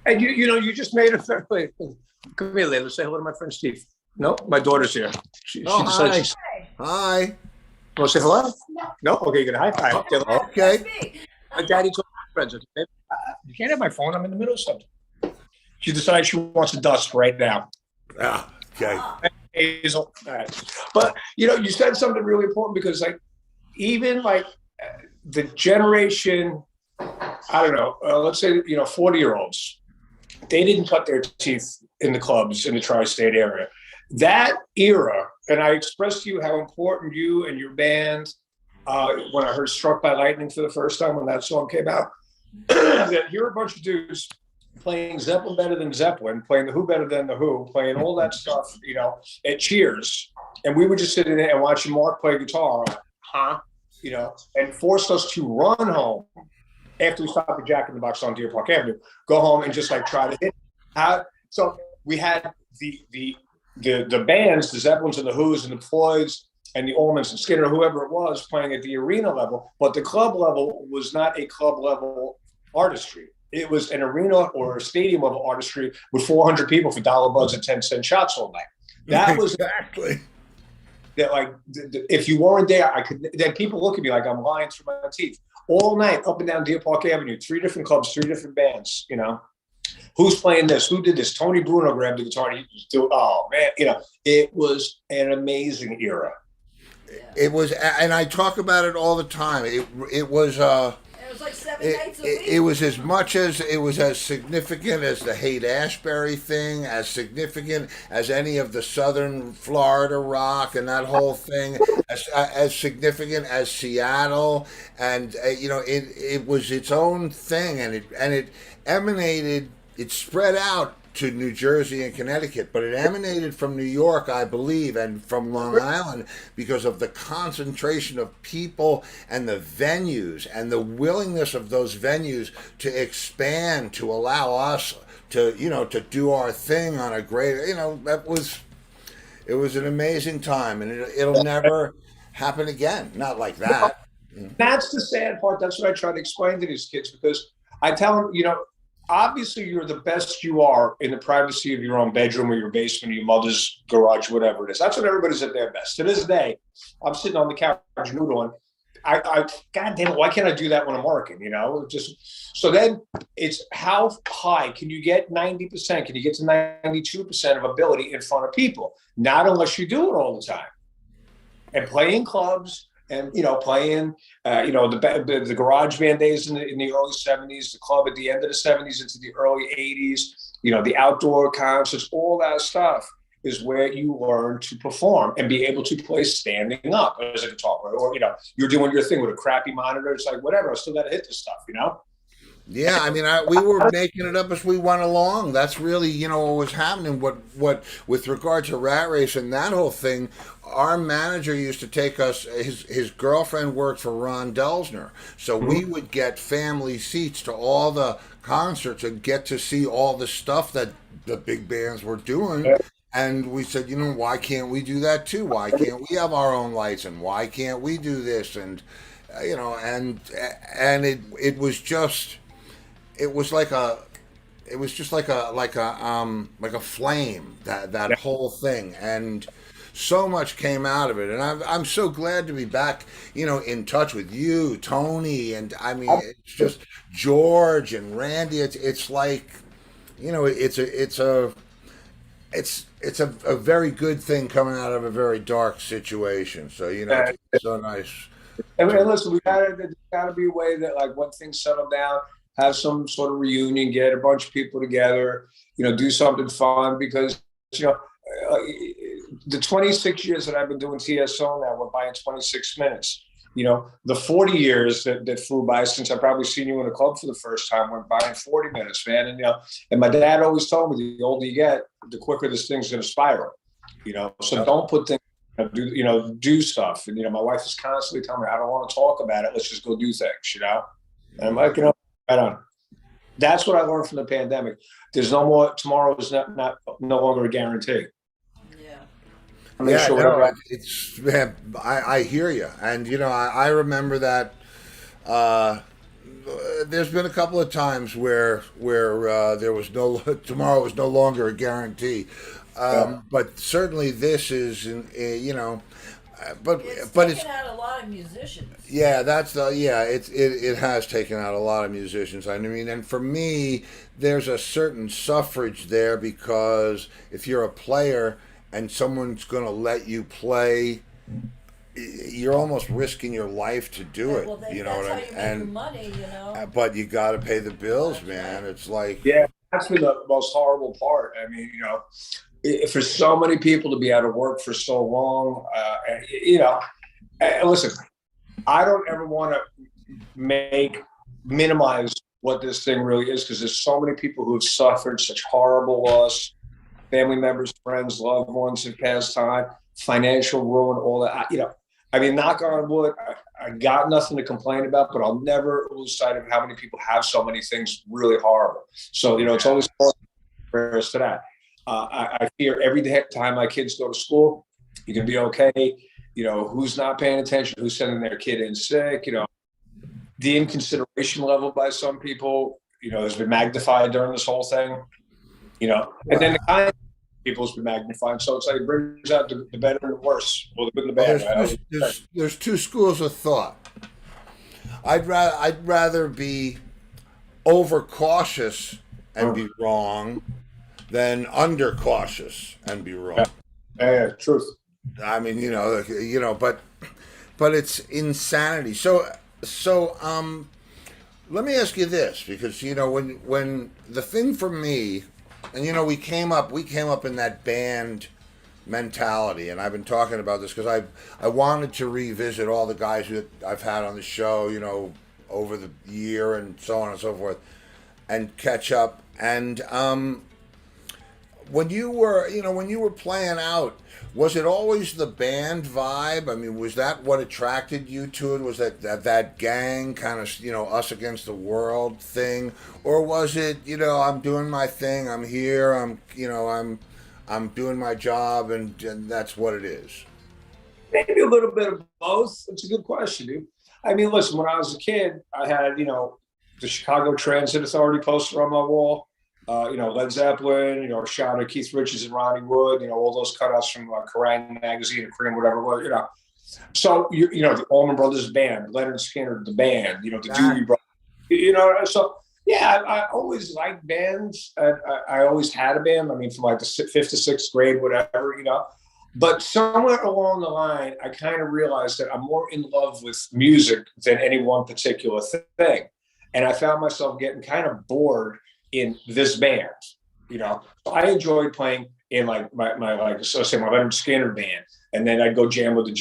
And you just made a fair play. Come here, Layla. Say hello to my friend Steve. No, my daughter's here. She decided. Hi. Want to say hello? No. Okay, you're gonna high five. Okay. My daddy told my friends. Okay, you can't have my phone. I'm in the middle of something. She decides she wants to dust right now. Ah, okay. Hazel. All right. But you said something really important, because even the generation, I don't know, let's say 40-year-olds, they didn't cut their teeth in the clubs in the tri-state area. That era, and I expressed to you how important you and your band, when I heard "Struck by Lightning" for the first time when that song came out, that you're a bunch of dudes playing Zeppelin better than Zeppelin, playing the Who better than the Who, playing all that stuff, at Cheers. And we were just sitting there and watching Mark play guitar, and forced us to run home after we stopped at Jack in the Box on Deer Park Avenue, go home and just try to hit. So we had the bands, the Zeppelins and the Who's and the Floyds and the Allmans and Skinner, whoever it was, playing at the arena level, but the club level was not a club level artistry. It was an arena or a stadium level artistry with 400 people for dollar buds and 10-cent shots all night. That was exactly that. If you weren't there, then people look at me like I'm lying through my teeth all night up and down Deer Park Avenue, 3 different clubs, 3 different bands. Who's playing this? Who did this? Tony Bruno grabbed the guitar and he was doing. Oh man, it was an amazing era. It was, and I talk about it all the time. It was. It was like nights a week. it was as much as it was as significant as the Haight-Ashbury thing, as significant as any of the Southern Florida rock and that whole thing, as significant as Seattle, and it was its own thing, and it emanated, it spread out to New Jersey and Connecticut, but it emanated from New York, I believe, and from Long Island because of the concentration of people and the venues and the willingness of those venues to expand, to allow us to to do our thing on a great it was an amazing time, and it'll never happen again, not like that. That's the sad part. That's what I try to explain to these kids, because I tell them, obviously you're the best you are in the privacy of your own bedroom or your basement or your mother's garage, whatever it is. That's when everybody's at their best. To this day, I'm sitting on the couch noodling. God damn it, why can't I do that when I'm working? So then it's how high can you get? 90%? Can you get to 92% of ability in front of people? Not unless you do it all the time. And play in clubs, and playing the garage band days in the early 70s, the club at the end of the 70s into the early 80s, the outdoor concerts, all that stuff is where you learn to perform and be able to play standing up as a guitar player, or you're doing your thing with a crappy monitor. It's like, whatever, I still got to hit this stuff. Yeah, I mean, we were making it up as we went along. That's really, what was happening. What with regard to Rat Race and that whole thing, our manager used to take us. His girlfriend worked for Ron Delsner, so we would get family seats to all the concerts and get to see all the stuff that the big bands were doing. And we said, why can't we do that too? Why can't we have our own lights? And why can't we do this? And it was just. It was like a flame, that whole thing, and so much came out of it, and I'm so glad to be back, in touch with you, Tony, and I mean it's just George and Randy. It's like, it's a very good thing coming out of a very dark situation. So it's so nice. And listen, there's got to be a way that, like, when things settle down, have some sort of reunion, get a bunch of people together, do something fun, because, the 26 years that I've been doing TSO now went by in 26 minutes. The 40 years that flew by since I probably seen you in a club for the first time went by in 40 minutes, man. And, and my dad always told me, the older you get, the quicker this thing's going to spiral, so don't put things, do stuff. And, my wife is constantly telling me, I don't want to talk about it. Let's just go do things, And I'm like, right on. That's what I learned from the pandemic. There's no more. Tomorrow is no longer a guarantee. Yeah. I hear you, and I remember that. There's been a couple of times where there was tomorrow was no longer a guarantee, but certainly this is but it's taken out a lot of musicians. Yeah, it has taken out a lot of musicians. I mean, and for me, there's a certain suffrage there, because if you're a player and someone's going to let you play, you're almost risking your life to do it. Well, you know what I mean? That's how you make your money, But you got to pay the bills, man. It's like, yeah, that's been the most horrible part. I mean, for so many people to be out of work for so long, listen, I don't ever want to minimize what this thing really is, because there's so many people who have suffered such horrible loss, family members, friends, loved ones have passed on, financial ruin, all that. I mean, knock on wood, I got nothing to complain about, but I'll never lose sight of how many people have so many things really horrible. So, it's always prayers to that. I fear every time my kids go to school, you can be okay. Who's not paying attention, who's sending their kid in sick, the inconsideration level by some people, has been magnified during this whole thing, and then the kind of people has been magnified. So it's like it brings out the better and the worse, or the good and the bad. There's two schools of thought. I'd rather be overcautious and be wrong than undercautious and be wrong. Yeah, truth. I mean, but it's insanity. So Let me ask you this, because when the thing for me, and we came up in that band mentality, and I've been talking about this because I wanted to revisit all the guys that I've had on the show, over the year and so on and so forth, and catch up. And when you were playing out, was it always the band vibe? I mean, was that what attracted you to it? Was that gang kind of us against the world thing, or was it I'm doing my thing, I'm here, I'm doing my job, and that's what it is? Maybe a little bit of both. It's a good question, dude. I mean, listen, when I was a kid, I had, the Chicago Transit Authority poster on my wall. Led Zeppelin, a shot of Keith Richards and Ronnie Wood, all those cutouts from Kerrang magazine or Cream, whatever it was. So, the Allman Brothers band, Leonard Skinner, the band, the Doobie Brothers, so yeah, I always liked bands. I always had a band. I mean, from like the fifth to sixth grade, whatever, But somewhere along the line, I kind of realized that I'm more in love with music than any one particular thing. And I found myself getting kind of bored in this band, So I enjoyed playing in like my Leonard Skinner band, and then I'd go jam with a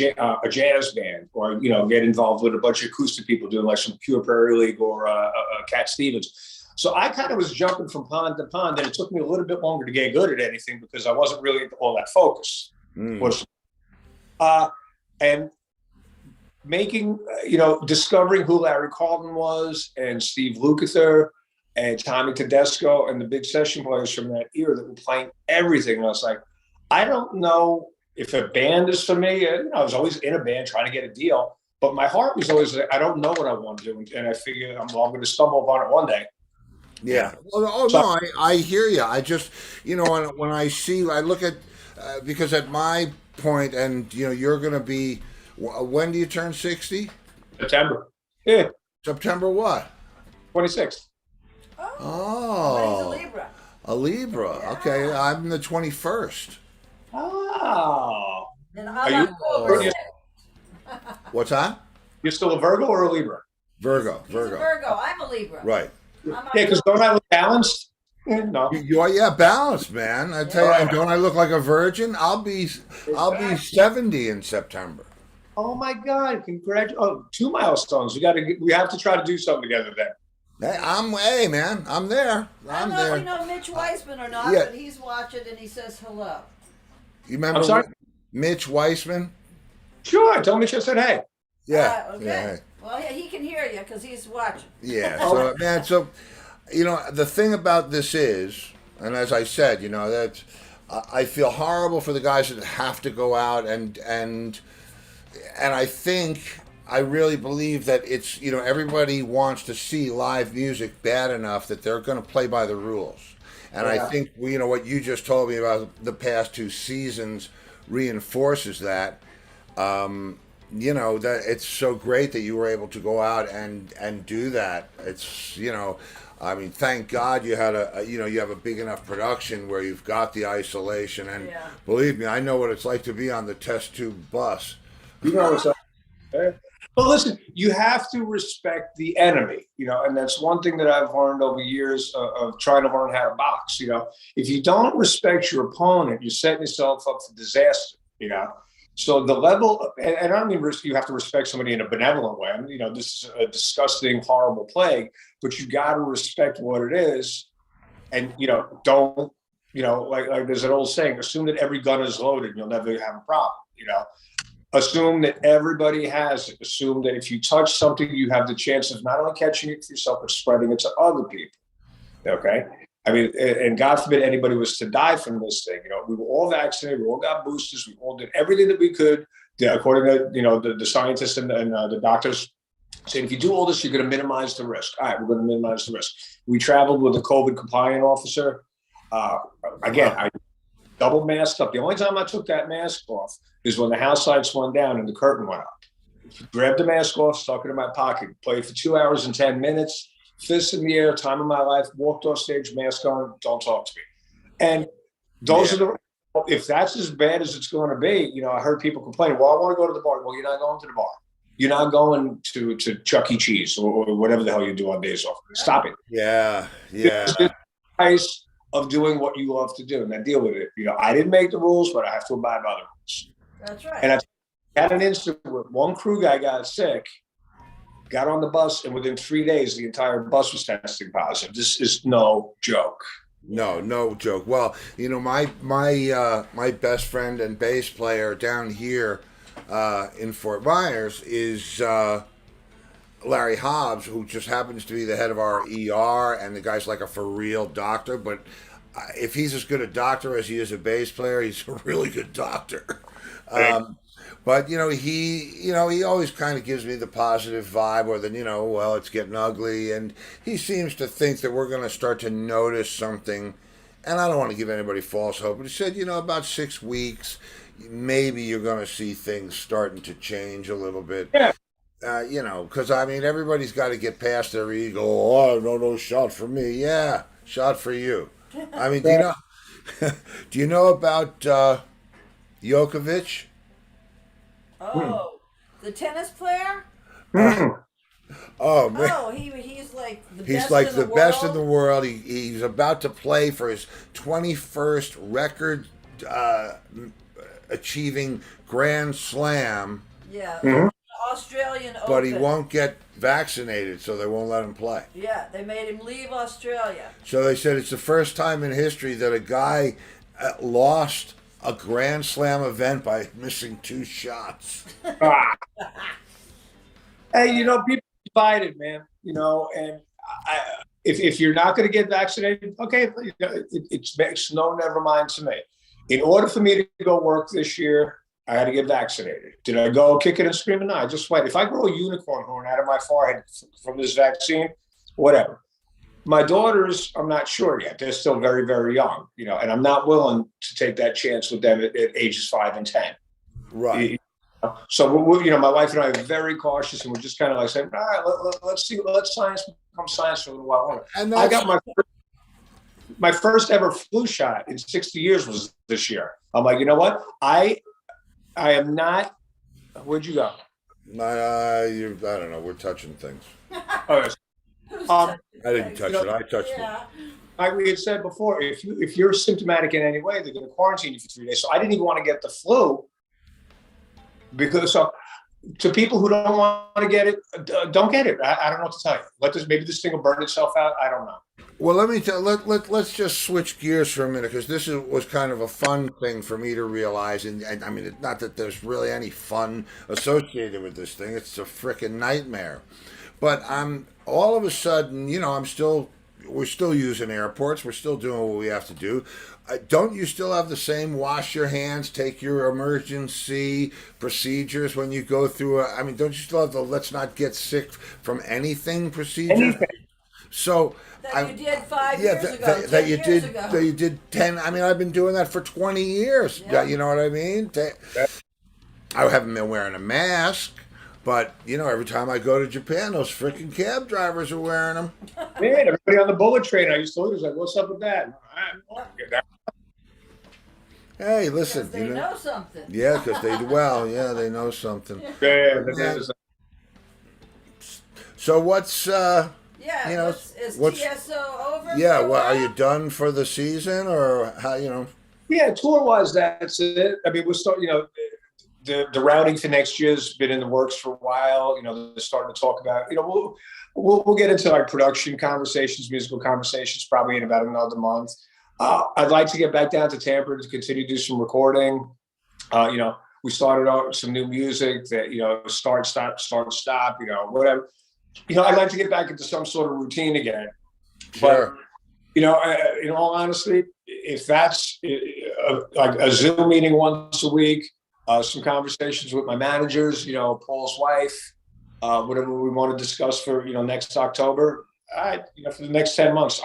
jazz band, or get involved with a bunch of acoustic people doing like some Pure Prairie League or Cat Stevens. So I kind of was jumping from pond to pond, and it took me a little bit longer to get good at anything because I wasn't really all that focused. And making, discovering who Larry Carlton was and Steve Lukather and Tommy Tedesco and the big session players from that era that were playing everything. And I was like, I don't know if a band is for me. I was always in a band trying to get a deal, but my heart was always like, I don't know what I want to do. And I figured I'm going to stumble upon it one day. Yeah. Well, no, I hear you. I just, when I look at, because at my point, and, you're going to be, when do you turn 60? September. Yeah. September what? 26th. Oh. He's a Libra. A Libra. Yeah. Okay, I'm the 21st. Oh. And Are I'm you- October. What's that? You're still a Virgo or a Libra? Virgo. He's a Virgo. I'm a Libra. Right. I'm Yeah, because don't I look balanced? No. You are, yeah, balanced, man. I tell you, and don't I look like a virgin? I'll be 70 in September. Oh my God! Congratulations! Oh, 2 milestones. We have to try to do something together then. Hey, man, I'm there. I don't know if you know Mitch Weissman or not, yeah. but he's watching and he says hello. You remember I'm sorry? Mitch Weissman? Sure. Tell me, I said hey. Yeah. Okay. Yeah. Hey. Well, yeah, he can hear you because he's watching. Yeah. So, man, the thing about this is, and as I said, that I feel horrible for the guys that have to go out and I really believe that it's, everybody wants to see live music bad enough that they're going to play by the rules. And I think, what you just told me about the past 2 seasons reinforces that. That it's so great that you were able to go out and do that. It's, thank God you had you have a big enough production where you've got the isolation. And believe me, I know what it's like to be on the test tube bus. What's up? But listen, you have to respect the enemy, and that's one thing that I've learned over years of trying to learn how to box. If you don't respect your opponent, you're setting yourself up for disaster. So the level, and I don't mean you have to respect somebody in a benevolent way. I mean, this is a disgusting, horrible plague, but you got to respect what it is, and don't, like there's an old saying: assume that every gun is loaded, and you'll never have a problem. Assume that everybody has it. Assume that if you touch something, you have the chance of not only catching it for yourself, but spreading it to other people. Okay. I mean, and God forbid anybody was to die from this thing. We were all vaccinated. We all got boosters. We all did everything that we could, according to, the scientists and the doctors saying, if you do all this, you're going to minimize the risk. All right, we're going to minimize the risk. We traveled with a COVID compliant officer. Again, I double masked up. The only time I took that mask off is when the house lights went down and the curtain went up. Grabbed the mask off, stuck it in my pocket, played for 2 hours and 10 minutes, fists in the air, time of my life, walked off stage, mask on, don't talk to me. And those are the, if that's as bad as it's going to be, I heard people complaining, well, I want to go to the bar. Well, you're not going to the bar. You're not going to Chuck E. Cheese or whatever the hell you do on days off. Stop it. Yeah, It's yeah. the price of doing what you love to do, and then deal with it. I didn't make the rules, but I have to abide by the rules. That's right. And I had an incident where one crew guy got sick, got on the bus, and within 3 days, the entire bus was testing positive. This is no joke. No joke. Well, my best friend and bass player down here in Fort Myers is Larry Hobbs, who just happens to be the head of our ER, and the guy's like a for real doctor. But if he's as good a doctor as he is a bass player, he's a really good doctor. But he always kind of gives me the positive vibe, or then well, it's getting ugly, and he seems to think that we're going to start to notice something. And I don't want to give anybody false hope, but he said, about 6 weeks, maybe you're going to see things starting to change a little bit. Yeah. Because everybody's got to get past their ego. Oh, no shot for me. Yeah, shot for you. Do you know about Djokovic? Oh, the tennis player? Oh man, Oh, he's like the he's best like in the the best world. in the world. He's about to play for his 21st record achieving Grand Slam, Yeah, Mhm. the Australian but he Open. won't get vaccinated, so they won't let him play. Yeah, they made him leave Australia. So they said it's the first time in history that a guy lost a Grand Slam event by missing 2 shots. Ah. Hey, people divided, man. And if you're not going to get vaccinated, okay, it makes no never mind to me. In order for me to go work this year, I had to get vaccinated. Did I go kicking and screaming? No, I just went. If I grow a unicorn horn out of my forehead from this vaccine, whatever. My daughters, I'm not sure yet. They're still very, very young, and I'm not willing to take that chance with them at ages 5 and 10. Right. So my wife and I are very cautious, and we're just kind of like saying, all right, let's see, let science become science for a little while longer. And I got my first ever flu shot in 60 years was this year. I'm like, you know what? I am not. Where'd you go? I don't know. We're touching things. Oh, I didn't touch it. I touched it. Yeah. like we had said before, if you're symptomatic in any way, they're going to quarantine you for 3 days. So I didn't even want to get the flu because to people who don't want to get it, don't get it. I don't know what to tell you. Maybe this thing will burn itself out. I don't know. Well, let me tell. Let's just switch gears for a minute because this was kind of a fun thing for me to realize, and I mean, it's not that there's really any fun associated with this thing. It's a freaking nightmare. But I'm all of a sudden, we're still using airports. We're still doing what we have to do. Don't you still have the same wash your hands, take your emergency procedures when you go through? Don't you still have the let's not get sick from anything procedures? Anything. So. That you did 5 years ago, 10 that you years did ago. that you did 10. I've been doing that for 20 years. Yeah. You know what I mean? I haven't been wearing a mask, but every time I go to Japan, those freaking cab drivers are wearing them. Man, everybody on the bullet train I used to was like, "What's up with that?" Hey, listen, Because they know something. yeah, because they they know something. Yeah. So what's Yeah, what's TSO over? yeah? for a What are while? you done for the season or how? Yeah, tour-wise, that's it. We'll start. The routing for next year's been in the works for a while. They're starting to talk about. We'll get into like production conversations, musical conversations, probably in about another month. I'd like to get back down to Tampa to continue to do some recording. We started out some new music that start, stop, whatever. I'd like to get back into some sort of routine again. Sure. But in all honesty, if that's like a Zoom meeting once a week, some conversations with my managers, Paul's wife, whatever we want to discuss for next October, for the next 10 months,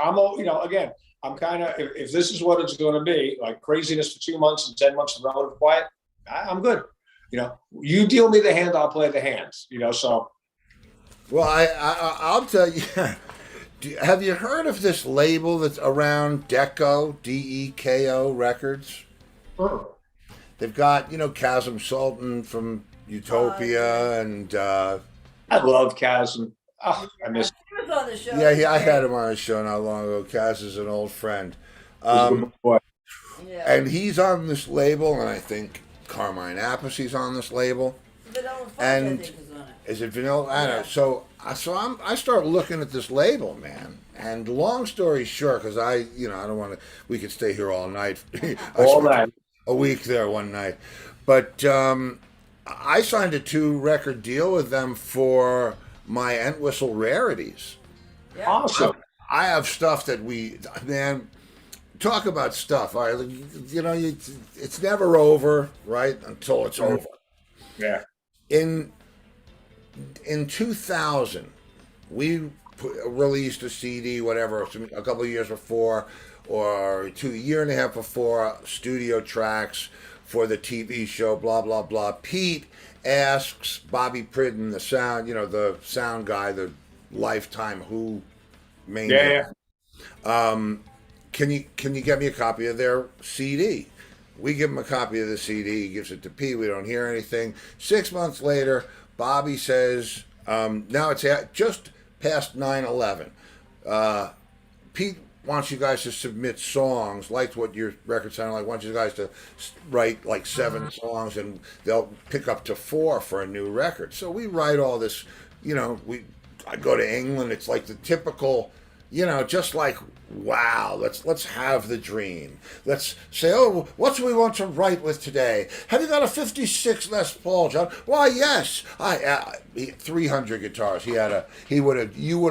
again, I'm kind of if this is what it's going to be, like craziness for 2 months and 10 months of relative quiet, I'm good. You deal me the hand, I'll play the hands. So. Well, I'll tell you. Have you heard of this label that's around Deco, Deko Records? Oh. They've got Chasm Sultan from Utopia, and I love Kaz, and I miss. He was on the show. I had him on a show not long ago. Kaz is an old friend. He's a good boy. Yeah. And he's on this label, and I think Carmine Appice's on this label. Vanilla Fudge, And I think, is on it. is it vanilla? I don't know. So I start looking at this label, man. And long story short, because I don't want to. We could stay here all night. All night. A week there one night, but I signed a 2-record deal with them for my Entwistle rarities. Yeah. Awesome. I have stuff that man. Talk about stuff. All right, it's never over, right? Until it's over. Yeah. In 2000, we released a CD, whatever, a couple of years before, or a year and a half before, studio tracks for the TV show, blah blah blah. Pete asks Bobby Pridden, the sound guy, the Lifetime Who main. Yeah. Can you get me a copy of their CD? We give him a copy of the CD. He gives it to Pete. We don't hear anything. 6 months later, Bobby says, now it's just past 9/11. Pete wants you guys to submit songs, liked what your record sounded like, wants you guys to write like 7 songs, and they'll pick up to 4 for a new record. So we write all this, I go to England, it's like the typical, just like, wow, let's have the dream. Let's say, oh, what do we want to write with today? Have you got a 56 Les Paul, John? Why, yes. 300 guitars. You would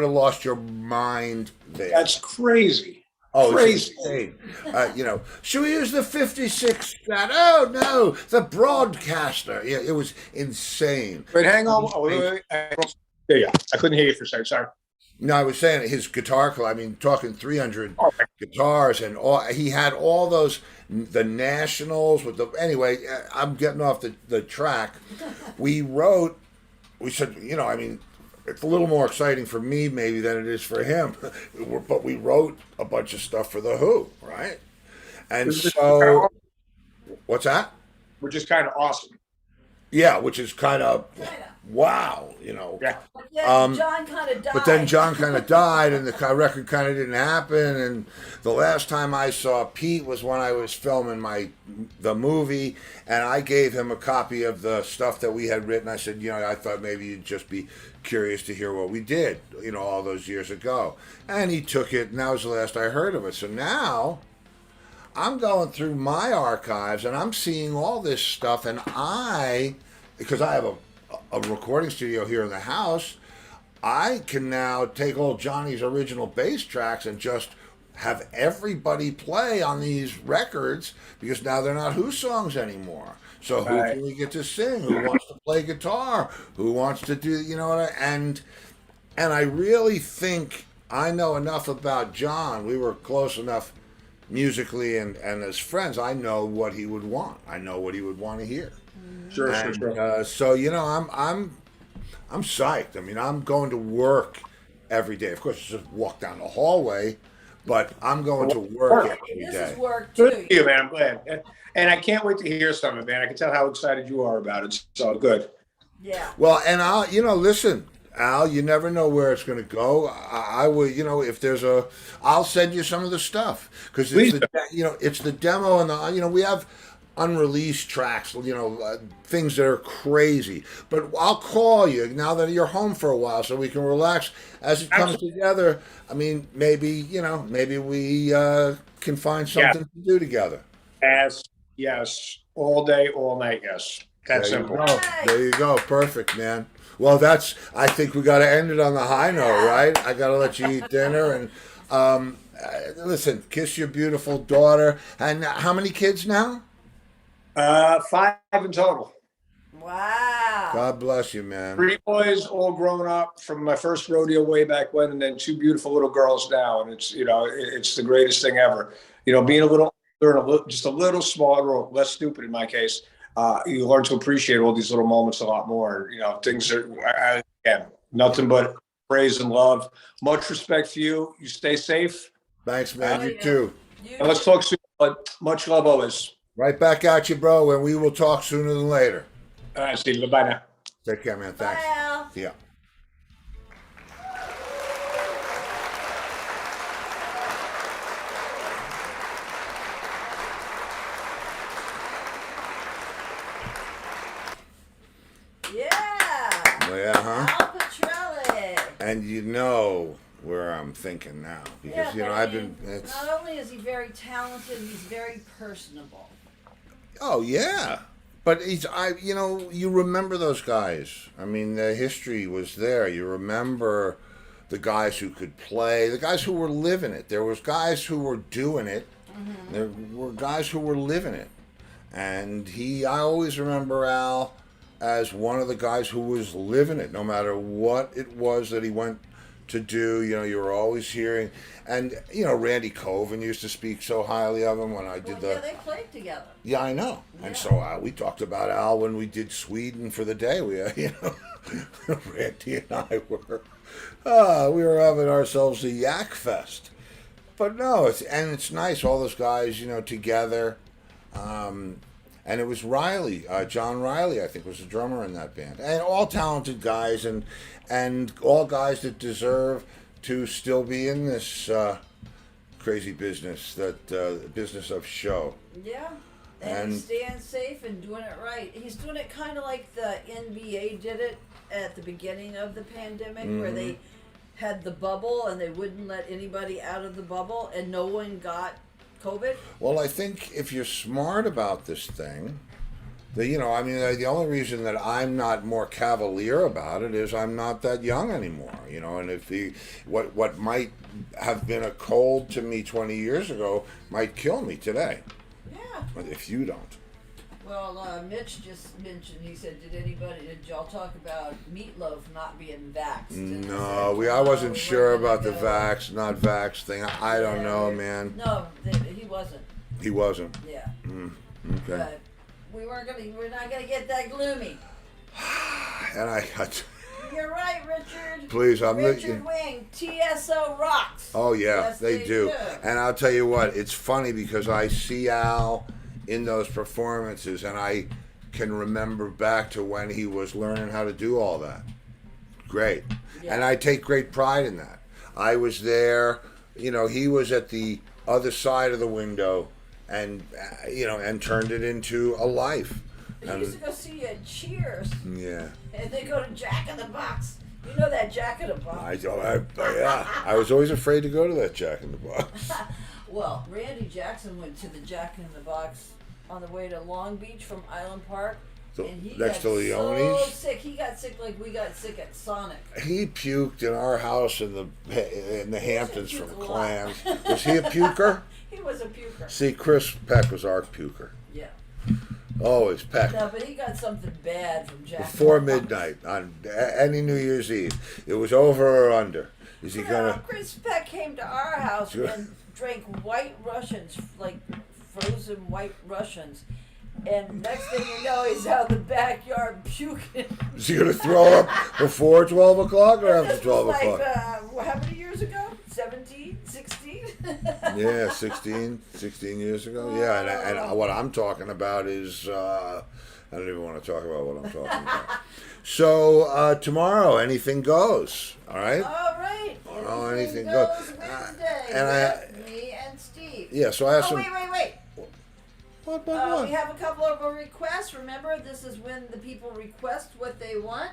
have lost your mind there. That's crazy. Oh, crazy. It's insane. Should we use the 56 Strat? Oh, no, the Broadcaster. Yeah, it was insane. Wait, hang on. Oh, wait. Yeah. I couldn't hear you for a second. Sorry. No, I was saying his guitar, talking 300 guitars, and he had all those, the Nationals with anyway, I'm getting off the track. We said, it's a little more exciting for me maybe than it is for him, but we wrote a bunch of stuff for The Who, right? And so, what's that? Which is kind of awesome. Yeah, which is kind of, wow, Yeah. Yeah, John kind of died. But then John kind of died, and the record kind of didn't happen. And the last time I saw Pete was when I was filming the movie, and I gave him a copy of the stuff that we had written. I said, I thought maybe you'd just be curious to hear what we did, all those years ago. And he took it, and that was the last I heard of it. So now I'm going through my archives, and I'm seeing all this stuff, and because I have a recording studio here in the house, I can now take old Johnny's original bass tracks and just have everybody play on these records, because now they're not Who songs anymore. So who can we get to sing? Who wants to play guitar? Who wants to do, and I really think I know enough about John. We were close enough musically and as friends. I know what he would want. I know what he would want to hear. Sure. So I'm psyched. I'm going to work every day. Of course, it's just walk down the hallway, but I'm going to work every day. This is work Good too. to you, man. I'm glad. And I can't wait to hear some of it, man. I can tell how excited you are about it. So good. Yeah. Well, and listen, Al, you never know where it's going to go. I will, if there's I'll send you some of the stuff, because it's the demo, and we have unreleased tracks, things that are crazy. But I'll call you now that you're home for a while, so we can relax as it comes together. Maybe we can find something to do together. Yes. All day, all night. Yes. That's simple. There you go. Perfect, man. Well, I think we got to end it on the high note, right? I got to let you eat dinner, and listen, kiss your beautiful daughter. And how many kids now? 5 in total. Wow. God bless you, man. 3 boys, all grown up from my first rodeo way back when, and then 2 beautiful little girls now. And it's, it's the greatest thing ever. Being a little older and just a little smarter, or less stupid in my case, you learn to appreciate all these little moments a lot more. Things are, again, nothing but praise and love. Much respect for you. You stay safe. Thanks, man. You too. And let's talk soon, but much love always. Right back at you, bro, and we will talk sooner than later. All right, Steve. Bye now. Take care, man. Thanks. Bye, Al. See ya. Yeah. Oh, yeah, huh? Al Petrelli. And you know where I'm thinking now. Because, Yeah, but I've I been. mean, not only is he very talented, he's very personable. Oh, yeah. But you remember those guys. I mean, the history was there. You remember the guys who could play, the guys who were living it. There was guys who were doing it. Mm-hmm. There were guys who were living it. And I always remember Al as one of the guys who was living it, no matter what it was that he went to do. You were always hearing. And, Randy Coven used to speak so highly of him when I did Yeah, they played together. Yeah, I know. Yeah. And so we talked about Al when we did Sweden for the day. Randy and I we were having ourselves a yak fest. But no, it's nice, all those guys, together. And it was Riley, John Riley, I think, was the drummer in that band. And all talented guys and all guys that deserve to still be in this crazy business, business of show. Yeah. And he's staying safe and doing it right. He's doing it kind of like the NBA did it at the beginning of the pandemic, where they had the bubble and they wouldn't let anybody out of the bubble and no one got COVID. Well, I think if you're smart about this thing, the only reason that I'm not more cavalier about it is I'm not that young anymore, and if what might have been a cold to me 20 years ago might kill me today. Yeah. But if you don't. Well, Mitch just mentioned, he said, did y'all talk about Meatloaf not being vaxxed? No, I wasn't sure about the vax, not vax thing. I don't know, man. No, he wasn't. He wasn't. Yeah. Okay. But we're not gonna get that gloomy. And You're right, Richard. Please, Richard Wing, TSO rocks. Oh yeah, Yes, they do. And I'll tell you what, it's funny because I see Al in those performances, and I can remember back to when he was learning how to do all that. Great. Yeah. And I take great pride in that. I was there, he was at the other side of the window and, and turned it into a life. He used to go see you at Cheers. Yeah. And they go to Jack in the Box. You know that Jack in the Box? Yeah. I was always afraid to go to that Jack in the Box. Well, Randy Jackson went to the Jack in the Box on the way to Long Beach from Island Park. And he next got to Leone's? so sick. He got sick like we got sick at Sonic. He puked in our house in the Hamptons from clams. Was he a puker? He was a puker. See, Chris Peck was our puker. Yeah. Always Peck. No, but he got something bad from Jack. Before midnight on any New Year's Eve. It was over or under. Is he gonna? Chris Peck came to our house and drank White Russians, like frozen White Russians. And next thing you know, he's out in the backyard puking. Is he going to throw up before 12 o'clock or after 12 o'clock? How many years ago? 17? 16? Yeah, 16 years ago. Yeah, and what I'm talking about is, I don't even want to talk about what I'm talking about. So, tomorrow, anything goes, all right? All right. Anything goes. Wednesday, me and Steve. Yeah, so I have some... Wait. What? We have a couple of requests. Remember, this is when the people request what they want.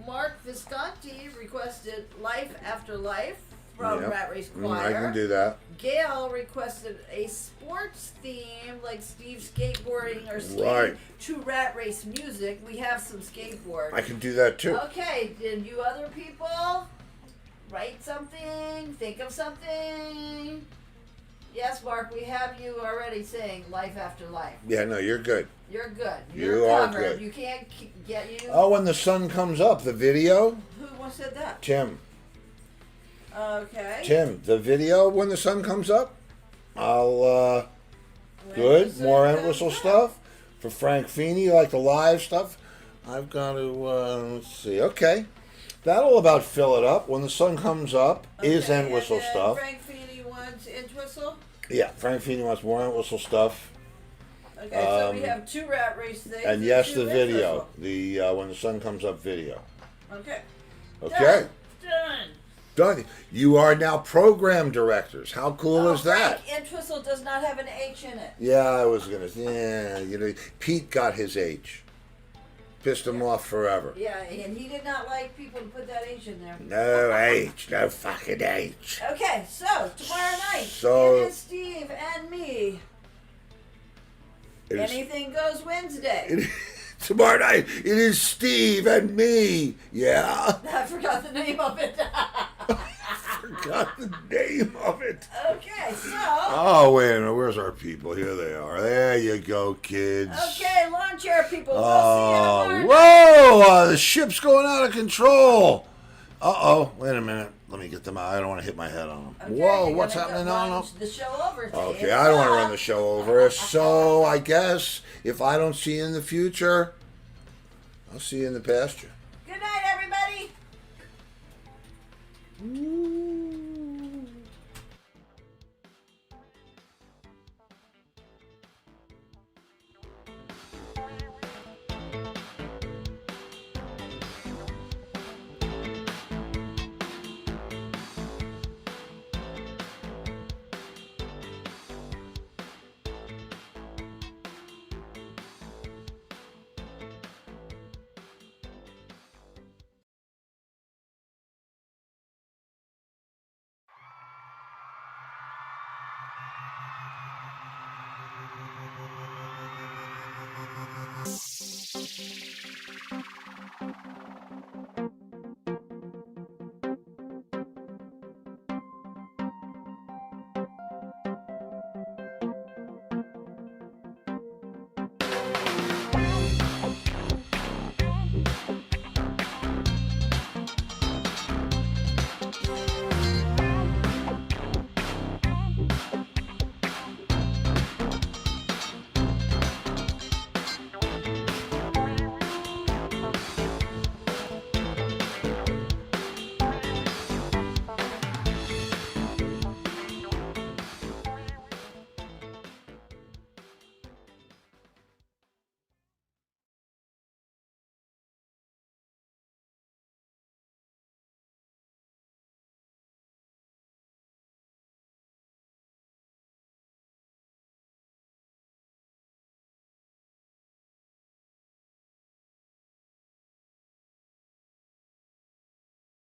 Mark Visconti requested Life After Life from Rat Race Choir. I can do that. Gail requested a sports theme, like Steve skateboarding or skiing, to Rat Race music. We have some skateboard. I can do that too. Okay, did you other people write something? Think of something? Yes, Mark, we have you already saying Life After Life. Yeah, no, you're good. You're good. You are good. You can't get you. Oh, when the sun comes up, the video? Who said that? Tim. Okay. Tim, the video when the sun comes up? I'll, good. More Entwistle stuff. For Frank Feeney, you like the live stuff? I've got to, let's see. Okay. That'll about fill it up. When the sun comes up is Entwistle stuff. Frank Feeney wants Entwistle? Yeah, Frank Feeney wants more Entwistle stuff. Okay, so we have 2 rat race things. And yes, 2 the video, info. the when the sun comes up video. Okay. Okay, Done. done. You are now program directors. How cool is that? Frank Entwistle does not have an H in it. Yeah, I was gonna. Yeah, you know, Pete got his H. Pissed him off forever. Yeah, and he did not like people to put that H in there. No H, no fucking H. Okay, so tomorrow night So- it is Steve and me. It is- Anything goes Wednesday. Tomorrow night, it is Steve and me. Yeah, I forgot the name of it. forgot the name of it. Okay, so Oh, wait a minute. Where's our people? Here they are. There you go, kids. okay, lawn chair people. We'll see you Oh, tomorrow night. whoa! The ship's going out of control. Uh-oh. Wait a minute. Let me get them out. I don't want to hit my head on them. Okay, Whoa, you're what's gonna happening go on run them? the show over. Okay, I don't want to run the show over. So I guess if I don't see you in the future, I'll see you in the pasture. Good night, everybody. Ooh.